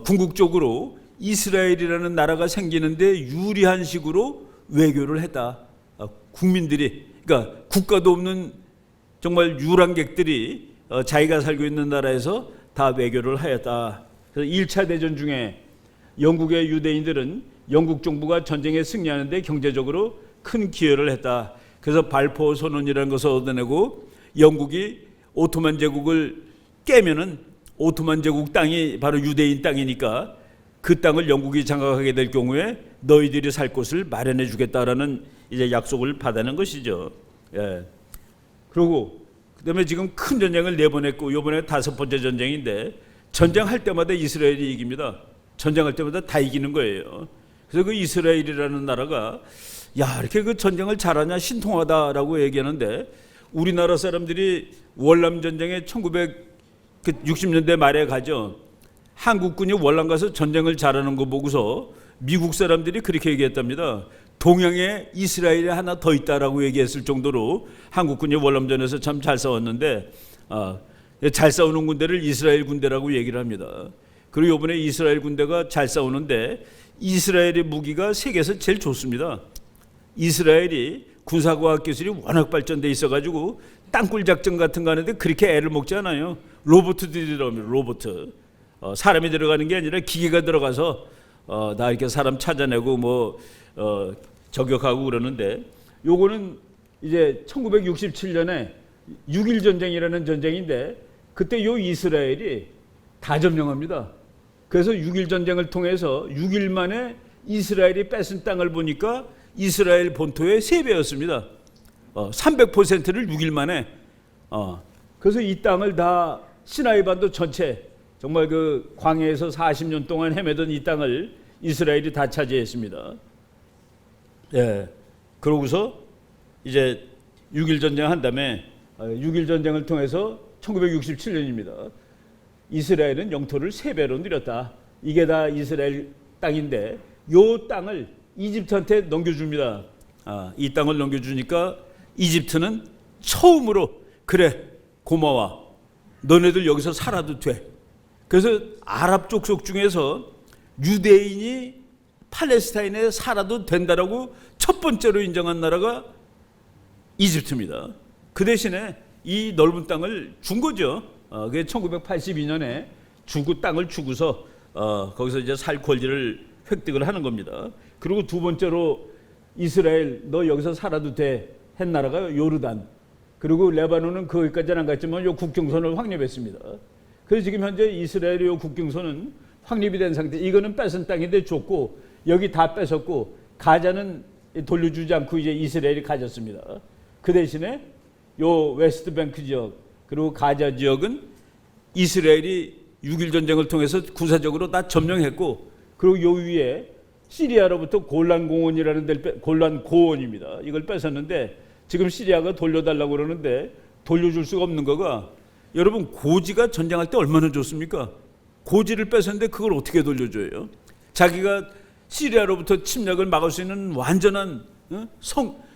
궁극적으로 이스라엘이라는 나라가 생기는데 유리한 식으로 외교를 했다. 국민들이, 그러니까 국가도 없는 정말 유랑객들이 자기가 살고 있는 나라에서 다 외교를 하였다. 그래서 1차 대전 중에 영국의 유대인들은 영국 정부가 전쟁에 승리하는데 경제적으로 큰 기여를 했다. 그래서 발포 선언이라는 것을 얻어내고 영국이 오토만 제국을 깨면은 오토만 제국 땅이 바로 유대인 땅이니까 그 땅을 영국이 장악하게 될 경우에 너희들이 살 곳을 마련해 주겠다라는 이제 약속을 받아낸 것이죠. 예. 그리고 그다음에 지금 큰 전쟁을 4번 했고 이번에 5번째 전쟁인데 전쟁할 때마다 이스라엘이 이깁니다. 전쟁할 때마다 다 이기는 거예요. 그래서 그 이스라엘이라는 나라가 이렇게 그 전쟁을 잘하냐 신통하다라고 얘기하는데 우리나라 사람들이 월남 전쟁에 1960년대 말에 가죠. 한국군이 월남 가서 전쟁을 잘하는 거 보고서 미국 사람들이 그렇게 얘기했답니다. 동양에 이스라엘이 하나 더 있다라고 얘기했을 정도로 한국군이 월남전에서 참 잘 싸웠는데 잘 싸우는 군대를 이스라엘 군대라고 얘기를 합니다. 그리고 이번에 이스라엘 군대가 잘 싸우는데 이스라엘의 무기가 세계에서 제일 좋습니다. 이스라엘이 군사과학 기술이 워낙 발전돼 있어가지고 땅굴 작전 같은 거 하는데 그렇게 애를 먹지 않아요. 로봇들이 들어갑니다. 로봇. 사람이 들어가는 게 아니라 기계가 들어가서 다 이렇게 사람 찾아내고 저격하고 그러는데 요거는 이제 1967년에 6.1 전쟁이라는 전쟁인데 그때 요 이스라엘이 다 점령합니다. 그래서 6.1 전쟁을 통해서 6일 만에 이스라엘이 뺏은 땅을 보니까 이스라엘 본토의 3배였습니다. 300%를 6일 만에. 그래서 이 땅을 다 시나이 반도 전체 정말 그 광야에서 40년 동안 헤매던 이 땅을 이스라엘이 다 차지했습니다. 예. 그러고서 이제 6.1 전쟁 한 다음에 6.1 전쟁을 통해서 1967년입니다. 이스라엘은 영토를 3배로 늘렸다. 이게 다 이스라엘 땅인데 요 땅을 이집트한테 넘겨줍니다. 이 땅을 넘겨주니까 이집트는 처음으로 그래 고마워. 너네들 여기서 살아도 돼. 그래서 아랍 족속 중에서 유대인이 팔레스타인에 살아도 된다라고 첫 번째로 인정한 나라가 이집트입니다. 그 대신에 이 넓은 땅을 준 거죠. 그게 1982년에 땅을 주고서 거기서 이제 살 권리를 획득을 하는 겁니다. 그리고 두 번째로 이스라엘 너 여기서 살아도 돼 한 나라가 요르단. 그리고 레바논은 거기까지는 안 갔지만 요 국경선을 확립했습니다. 그래서 지금 현재 이스라엘의 요 국경선은 확립이 된 상태. 이거는 뺏은 땅인데 줬고 여기 다 뺏었고 가자는 돌려주지 않고 이제 이스라엘이 가졌습니다. 그 대신에 요 웨스트뱅크 지역 그리고 가자 지역은 이스라엘이 6.1 전쟁을 통해서 군사적으로 다 점령했고 그리고 요 위에 시리아로부터 골란 공원이라는 데를 골란 고원입니다. 이걸 뺏었는데 지금 시리아가 돌려달라고 그러는데 돌려줄 수가 없는 거가 여러분 고지가 전쟁할 때 얼마나 좋습니까? 고지를 뺏었는데 그걸 어떻게 돌려줘요? 자기가 시리아로부터 침략을 막을 수 있는 완전한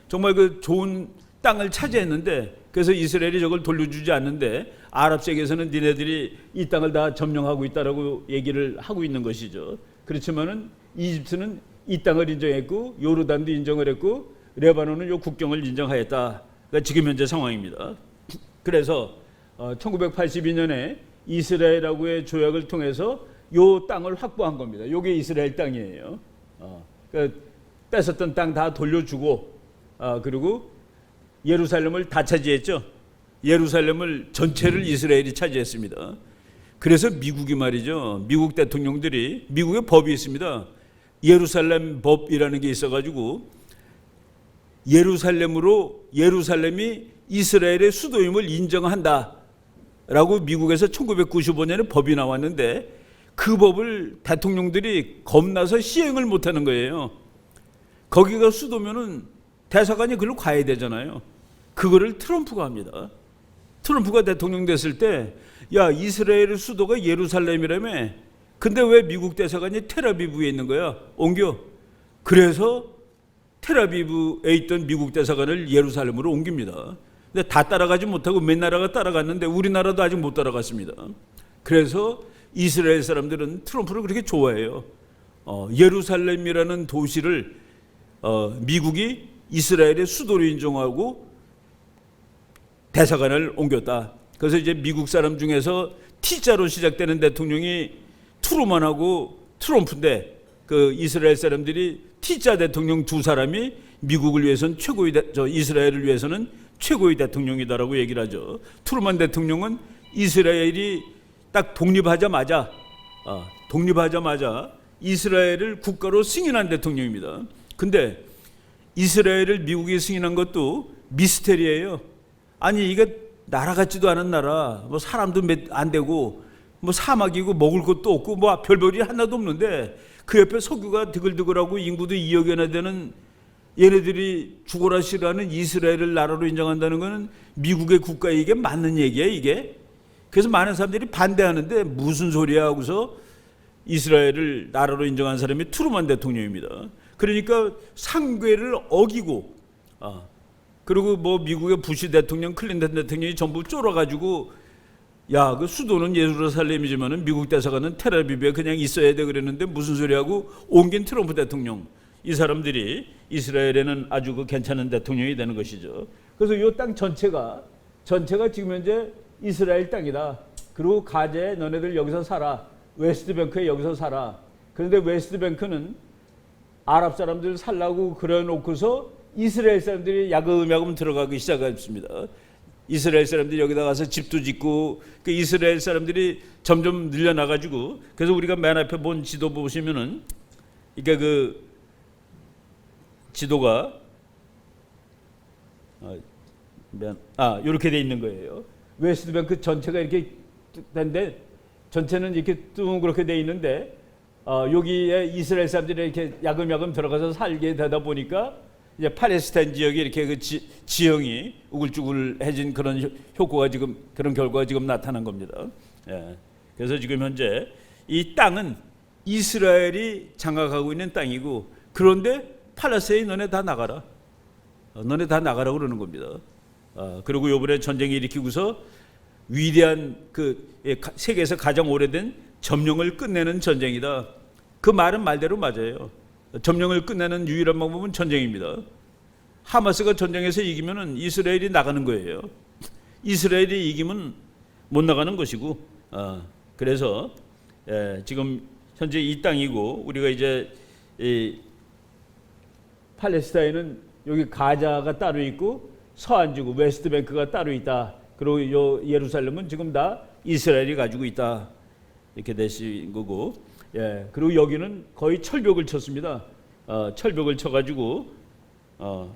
정말 그 좋은 땅을 차지했는데 그래서 이스라엘이 저걸 돌려주지 않는데 아랍 세계에서는 니네들이 이 땅을 다 점령하고 있다라고 얘기를 하고 있는 것이죠. 그렇지만은 이집트는 이 땅을 인정했고 요르단도 인정을 했고 레바논은 요 국경을 인정하였다. 그러니까 지금 현재 상황입니다. 그래서 1982년에 이스라엘하고의 조약을 통해서 요 땅을 확보한 겁니다. 요게 이스라엘 땅이에요. 그러니까 뺏었던 땅 다 돌려주고 그리고 예루살렘을 다 차지했죠. 예루살렘을 전체를 이스라엘이 차지했습니다. 그래서 미국이 말이죠. 미국 대통령들이 미국의 법이 있습니다. 예루살렘 법이라는 게 있어가지고 예루살렘이 이스라엘의 수도임을 인정한다. 라고 미국에서 1995년에 법이 나왔는데 그 법을 대통령들이 겁나서 시행을 못하는 거예요. 거기가 수도면은 대사관이 그걸로 가야 되잖아요. 그거를 트럼프가 합니다. 트럼프가 대통령 됐을 때, 야, 이스라엘의 수도가 예루살렘이라며. 근데 왜 미국 대사관이 텔아비브에 있는 거야? 옮겨. 그래서 텔아비브에 있던 미국 대사관을 예루살렘으로 옮깁니다. 근데 다 따라가지 못하고 몇 나라가 따라갔는데 우리나라도 아직 못 따라갔습니다. 그래서 이스라엘 사람들은 트럼프를 그렇게 좋아해요. 예루살렘이라는 도시를 미국이 이스라엘의 수도로 인정하고 대사관을 옮겼다. 그래서 이제 미국 사람 중에서 T자로 시작되는 대통령이 트루먼하고 트럼프인데 그 이스라엘 사람들이 T자 대통령 두 사람이 미국을 위해서는 이스라엘을 위해서는 최고의 대통령이다라고 얘기를 하죠. 트루먼 대통령은 이스라엘이 딱 독립하자마자 이스라엘을 국가로 승인한 대통령입니다. 근데 이스라엘을 미국이 승인한 것도 미스테리예요. 아니 이게 나라 같지도 않은 나라, 뭐 사람도 안 되고 뭐 사막이고 먹을 것도 없고 뭐 별볼이 하나도 없는데 그 옆에 석유가 드글드글하고 인구도 2억이나 되는 얘네들이 죽어라 싫어하는 이스라엘을 나라로 인정한다는 것은 미국의 국가에 이게 맞는 얘기야 이게. 그래서 많은 사람들이 반대하는데 무슨 소리야 하고서 이스라엘을 나라로 인정한 사람이 트루먼 대통령입니다. 그러니까 상궤를 어기고 그리고 뭐 미국의 부시 대통령, 클린턴 대통령이 전부 쫄아가지고 야, 그 수도는 예루살렘이지만은 미국 대사관은 텔아비브에 그냥 있어야 돼 그랬는데 무슨 소리하고 옮긴 트럼프 대통령. 이 사람들이 이스라엘에는 아주 그 괜찮은 대통령이 되는 것이죠. 그래서 이 땅 전체가 지금 현재 이스라엘 땅이다. 그리고 가제에 너네들 여기서 살아. 웨스트뱅크에 여기서 살아. 그런데 웨스트뱅크는 아랍 사람들 살라고 그래놓고서 이스라엘 사람들이 야금야금 들어가기 시작했습니다. 이스라엘 사람들이 여기다 가서 집도 짓고 그 이스라엘 사람들이 점점 늘려나가지고 그래서 우리가 맨 앞에 본 지도 보시면은 이게 그 지도가 이렇게 돼 있는 거예요. 웨스트뱅크 전체가 이렇게 된데 전체는 이렇게 그렇게 돼 있는데 여기에 이스라엘 사람들이 이렇게 야금야금 들어가서 살게 되다 보니까 이제 팔레스타인 지역이 이렇게 그 지형이 우글쭈글해진 그런 효과가 지금 그런 결과가 지금 나타난 겁니다. 예. 그래서 지금 현재 이 땅은 이스라엘이 장악하고 있는 땅이고 그런데 팔레스타인 너네 다 나가라. 너네 다 나가라고 그러는 겁니다. 그리고 요번에 전쟁이 일으키고서 위대한 그 세계에서 가장 오래된 점령을 끝내는 전쟁이다. 그 말은 말대로 맞아요. 점령을 끝내는 유일한 방법은 전쟁입니다. 하마스가 전쟁에서 이기면은 이스라엘이 나가는 거예요. 이스라엘이 이기면 못 나가는 것이고, 그래서 지금 현재 이 땅이고 우리가 이제 이 팔레스타인은 여기 가자가 따로 있고 서안지구 웨스트뱅크가 따로 있다. 그리고 요 예루살렘은 지금 다 이스라엘이 가지고 있다. 이렇게 되신 거고, 그리고 여기는 거의 철벽을 쳤습니다. 철벽을 쳐가지고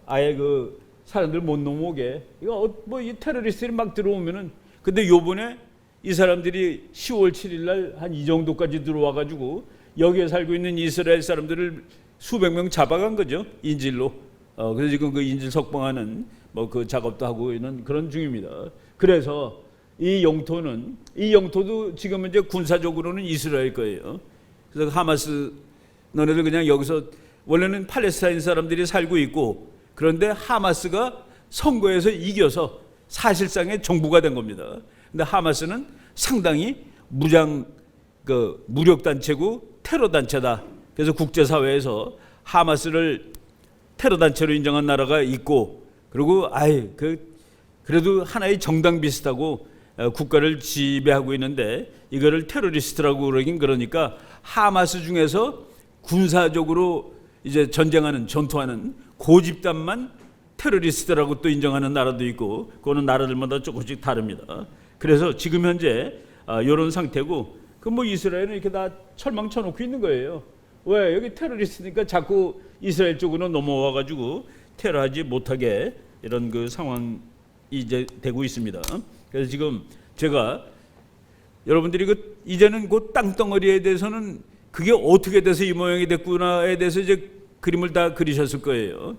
아예 그 사람들 못 넘어오게. 이거 뭐 이 테러리스트들이 막 들어오면은 근데 요번에 이 사람들이 10월 7일 날 한 이 정도까지 들어와가지고 여기에 살고 있는 이스라엘 사람들을 수백 명 잡아간 거죠. 인질로. 그래서 지금 그 인질 석방하는 뭐 그 작업도 하고 있는 그런 중입니다. 그래서 이 영토도 지금 이제 군사적으로는 이스라엘 거예요. 그래서 하마스 너네들 그냥 여기서 원래는 팔레스타인 사람들이 살고 있고 그런데 하마스가 선거에서 이겨서 사실상의 정부가 된 겁니다. 근데 하마스는 상당히 무력 단체고 테러 단체다. 그래서 국제사회에서 하마스를 테러 단체로 인정한 나라가 있고 그리고 그래도 하나의 정당 비슷하고 국가를 지배하고 있는데 이거를 테러리스트라고 그러긴 그러니까 하마스 중에서 군사적으로 이제 전투하는 고집단만 테러리스트라고 또 인정하는 나라도 있고 그거는 나라들마다 조금씩 다릅니다. 그래서 지금 현재 이런 상태고 그 뭐 이스라엘은 이렇게 다 철망 쳐놓고 있는 거예요. 왜? 여기 테러리스트니까 자꾸 이스라엘 쪽으로 넘어와가지고 테러하지 못하게 이런 그 상황이 이제 되고 있습니다. 그래서 지금 제가 여러분들이 이제는 그 땅덩어리에 대해서는 그게 어떻게 돼서 이 모양이 됐구나에 대해서 이제 그림을 다 그리셨을 거예요.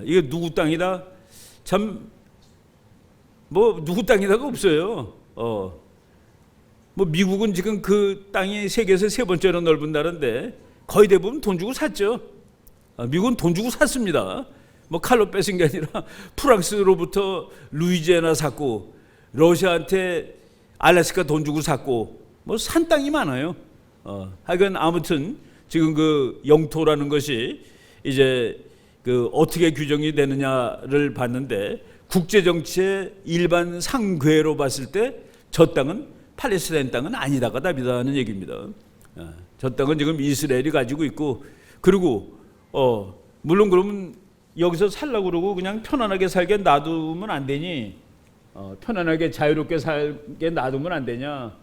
이게 누구 땅이다? 참 뭐 누구 땅이다가 없어요. 뭐 미국은 지금 그 땅이 세계에서 세 번째로 넓은 나라인데 거의 대부분 돈 주고 샀죠. 미국은 돈 주고 샀습니다. 뭐 칼로 뺏은 게 아니라 프랑스로부터 루이지애나 샀고 러시아한테 알래스카 돈 주고 샀고 뭐 산 땅이 많아요. 하여간 아무튼 지금 그 영토라는 것이 이제 그 어떻게 규정이 되느냐를 봤는데 국제 정치의 일반 상궤로 봤을 때 저 땅은 팔레스타인 땅은 아니다가 답이다는 얘기입니다. 저 땅은 지금 이스라엘이 가지고 있고 그리고 물론 그러면 여기서 살라고 그러고 그냥 편안하게 살게 놔두면 안 되니 편안하게 자유롭게 살게 놔두면 안 되냐?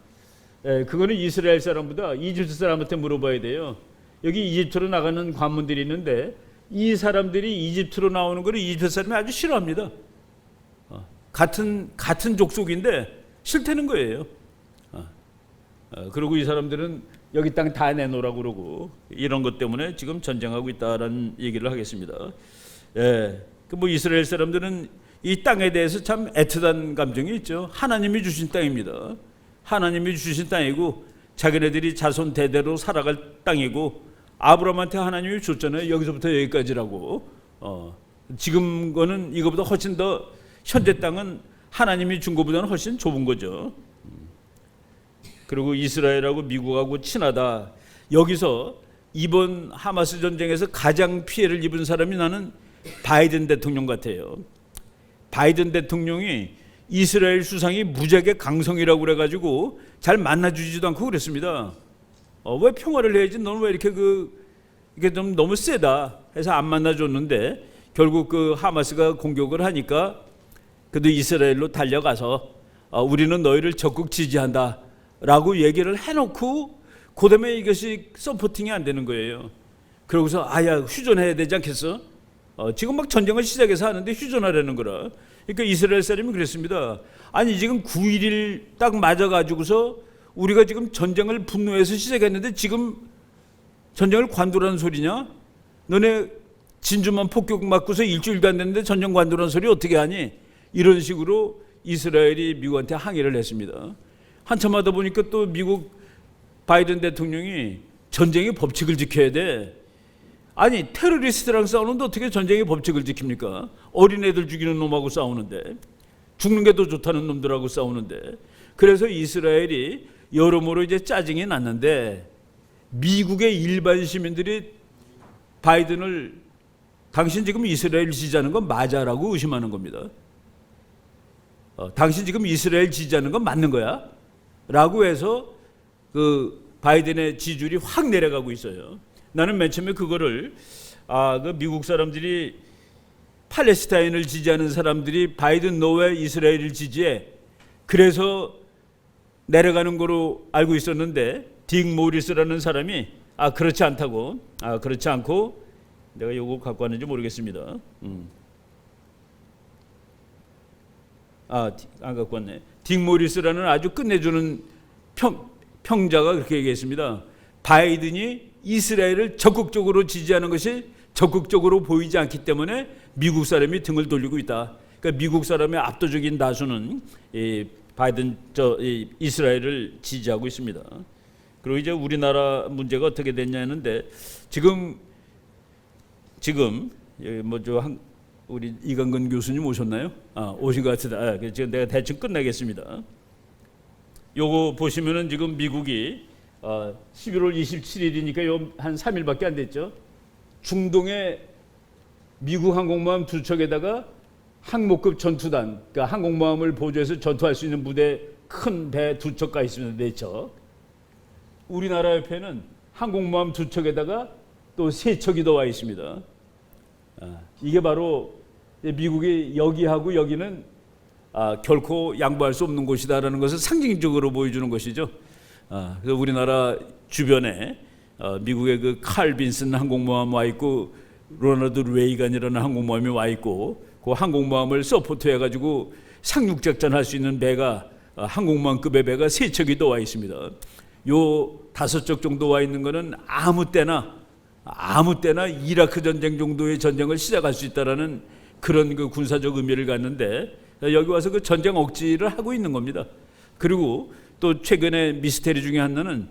그거는 이스라엘 사람보다 이집트 사람한테 물어봐야 돼요. 여기 이집트로 나가는 관문들이 있는데 이 사람들이 이집트로 나오는 걸 이집트 사람이 아주 싫어합니다. 같은 족속인데 싫다는 거예요. 그리고 이 사람들은 여기 땅 다 내놓으라고 그러고 이런 것 때문에 지금 전쟁하고 있다라는 얘기를 하겠습니다. 뭐 이스라엘 사람들은 이 땅에 대해서 참 애틋한 감정이 있죠. 하나님이 주신 땅입니다. 하나님이 주신 땅이고 자기네들이 자손 대대로 살아갈 땅이고 아브라함한테 하나님이 줬잖아요. 여기서부터 여기까지라고. 지금 거는 이거보다 훨씬 더 현재 땅은 하나님이 준 것보다는 훨씬 좁은 거죠. 그리고 이스라엘하고 미국하고 친하다. 여기서 이번 하마스 전쟁에서 가장 피해를 입은 사람이 나는 바이든 대통령 같아요. 바이든 대통령이 이스라엘 수상이 무지하게 강성이라고 그래가지고 잘 만나주지도 않고 그랬습니다. 왜 평화를 해야지? 너는 왜 이렇게 이게 좀 너무 세다 해서 안 만나줬는데 결국 그 하마스가 공격을 하니까 그도 이스라엘로 달려가서 우리는 너희를 적극 지지한다 라고 얘기를 해놓고 그다음에 이것이 서포팅이 안 되는 거예요. 그러고서 아야 휴전해야 되지 않겠어? 지금 막 전쟁을 시작해서 하는데 휴전하라는 거라. 그러니까 이스라엘 사람이 그랬습니다. 아니 지금 9.11 딱 맞아가지고서 우리가 지금 전쟁을 분노해서 시작했는데 지금 전쟁을 관두라는 소리냐? 너네 진주만 폭격 맞고서 일주일도 안 됐는데 전쟁 관두라는 소리 어떻게 하니? 이런 식으로 이스라엘이 미국한테 항의를 했습니다. 한참 하다 보니까 또 미국 바이든 대통령이 전쟁의 법칙을 지켜야 돼. 아니 테러리스트랑 싸우는데 어떻게 전쟁의 법칙을 지킵니까? 어린애들 죽이는 놈하고 싸우는데 죽는 게 더 좋다는 놈들하고 싸우는데 그래서 이스라엘이 여러모로 이제 짜증이 났는데 미국의 일반 시민들이 바이든을 당신 지금 이스라엘 지지하는 건 맞아라고 의심하는 겁니다. 당신 지금 이스라엘 지지하는 건 맞는 거야? 라고 해서 그 바이든의 지지율이 확 내려가고 있어요. 나는 맨 처음에 그거를 그 미국 사람들이 팔레스타인을 지지하는 사람들이 바이든 너 왜 이스라엘을 지지해? 그래서 내려가는 거로 알고 있었는데 딕 모리스라는 사람이 그렇지 않다고 그렇지 않고 내가 이거 갖고 왔는지 모르겠습니다. 안 갖고 왔네. 딕 모리스라는 아주 끝내주는 평자가 그렇게 얘기했습니다. 바이든이 이스라엘을 적극적으로 지지하는 것이 적극적으로 보이지 않기 때문에 미국 사람이 등을 돌리고 있다. 그러니까 미국 사람의 압도적인 다수는 이스라엘을 지지하고 있습니다. 그리고 이제 우리나라 문제가 어떻게 됐냐는데 지금 우리 이강근 교수님 오셨나요? 오신 것 같다. 지금 내가 대충 끝내겠습니다. 요거 보시면은 지금 미국이 11월 27일이니까 한 3일밖에 안 됐죠. 중동에 미국 항공모함 2척에다가 항모급 전투단, 그러니까 항공모함을 보조해서 전투할 수 있는 부대 큰 배 2척가 있습니다. 4척. 우리나라 옆에는 항공모함 2척에다가 또 3척이 더 와 있습니다. 이게 바로 미국이 여기하고 여기는 결코 양보할 수 없는 곳이다라는 것을 상징적으로 보여주는 것이죠. 그래서 우리나라 주변에 미국의 그 칼 빈슨 항공모함 와 있고 로널드 레이건이라는 항공모함이 와 있고 그 항공모함을 서포트해가지고 상륙작전 할 수 있는 배가 항공모함급의 배가 3척이 더 와 있습니다. 요 5척 정도 와 있는 거는 아무 때나 이라크 전쟁 정도의 전쟁을 시작할 수 있다라는 그런 그 군사적 의미를 갖는데, 여기 와서 그 전쟁 억지를 하고 있는 겁니다. 그리고 또 최근에 미스테리 중에 하나는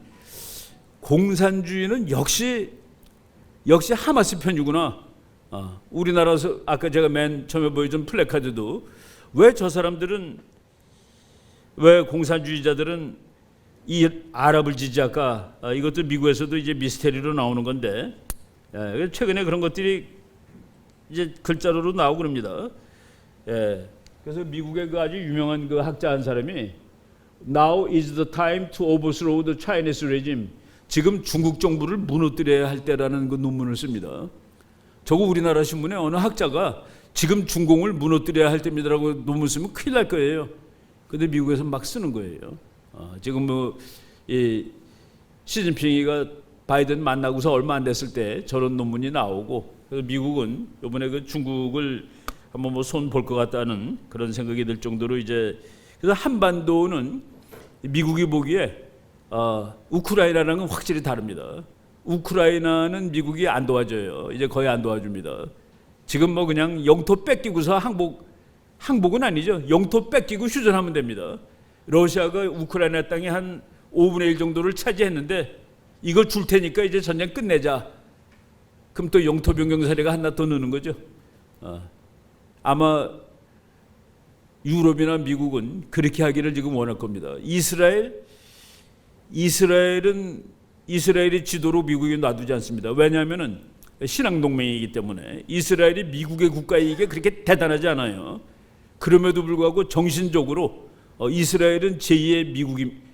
공산주의는 역시 하마스 편이구나. 우리나라에서 아까 제가 맨 처음에 보여준 플래카드도 왜 저 사람들은, 왜 공산주의자들은 이 아랍을 지지할까? 이것도 미국에서도 이제 미스테리로 나오는 건데, 최근에 그런 것들이 이제 글자로 나오고 그럽니다. 그래서 미국의 그 아주 유명한 그 학자 한 사람이 Now is the time to overthrow the Chinese regime. 지금 중국 정부를 무너뜨려야 할 때라는 그 논문을 씁니다. 저거 우리나라 신문에 어느 학자가 지금 중공을 무너뜨려야 할 때입니다라고 논문 쓰면 큰일 날 거예요. 근데 미국에서 막 쓰는 거예요. 지금 뭐 시진핑이가 바이든 만나고서 얼마 안 됐을 때 저런 논문이 나오고, 그래서 미국은 이번에 그 중국을 한번 뭐 손 볼 것 같다는 그런 생각이 들 정도로 이제, 그래서 한반도는 미국이 보기에 우크라이나랑은 확실히 다릅니다. 우크라이나는 미국이 안 도와줘요. 이제 거의 안 도와줍니다. 지금 뭐 그냥 영토 뺏기고서 항복은 아니죠. 영토 뺏기고 휴전하면 됩니다. 러시아가 우크라이나 땅의 한 5분의 1 정도를 차지했는데 이걸 줄 테니까 이제 전쟁 끝내자. 그럼 또 영토 변경 사례가 하나 더 느는 거죠. 아마 유럽이나 미국은 그렇게 하기를 지금 원할 겁니다. 이스라엘의 지도로 미국이 놔두지 않습니다. 왜냐하면은 신앙 동맹이기 때문에. 이스라엘이 미국의 국가이익에 그렇게 대단하지 않아요. 그럼에도 불구하고 정신적으로 이스라엘은 제2의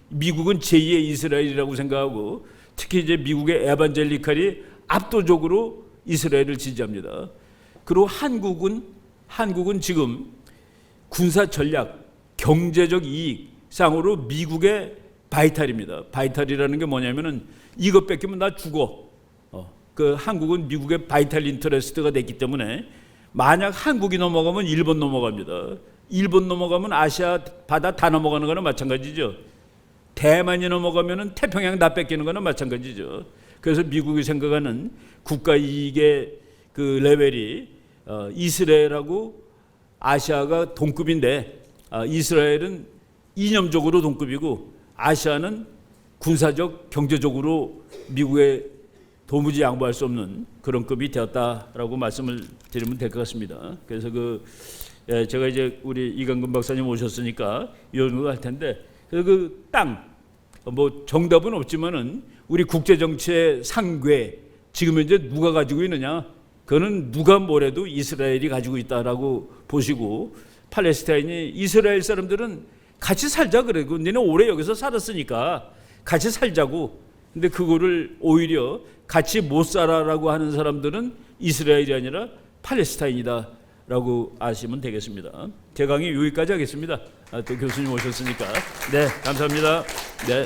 미국은 제2의 이스라엘이라고 생각하고, 특히 이제 미국의 에반젤리칼이 압도적으로 이스라엘을 지지합니다. 그리고 한국은 지금 군사 전략, 경제적 이익상으로 미국의 바이탈입니다. 바이탈이라는 게 뭐냐면은 이것 뺏기면 나 죽어. 그 한국은 미국의 바이탈 인터레스트가 됐기 때문에 만약 한국이 넘어가면 일본 넘어갑니다. 일본 넘어가면 아시아 바다 다 넘어가는 거나 마찬가지죠. 대만이 넘어가면은 태평양 다 뺏기는 거나 마찬가지죠. 그래서 미국이 생각하는 국가 이익의 그 레벨이 이스라엘하고 아시아가 동급인데, 이스라엘은 이념적으로 동급이고 아시아는 군사적, 경제적으로 미국에 도무지 양보할 수 없는 그런 급이 되었다라고 말씀을 드리면 될 것 같습니다. 그래서 제가 이제 우리 이강근 박사님 오셨으니까 이 정도 할 텐데, 그래서 그 땅, 뭐 정답은 없지만은 우리 국제 정치의 상괴 지금 현재 누가 가지고 있느냐? 그거는 누가 뭐래도 이스라엘이 가지고 있다라고 보시고, 팔레스타인이 이스라엘 사람들은 같이 살자 그래고 너네 오래 여기서 살았으니까 같이 살자고. 근데 그거를 오히려 같이 못 살아라고 하는 사람들은 이스라엘이 아니라 팔레스타인이다라고 아시면 되겠습니다. 제 강의 여기까지 하겠습니다. 또 교수님 오셨으니까. 네, 감사합니다. 네.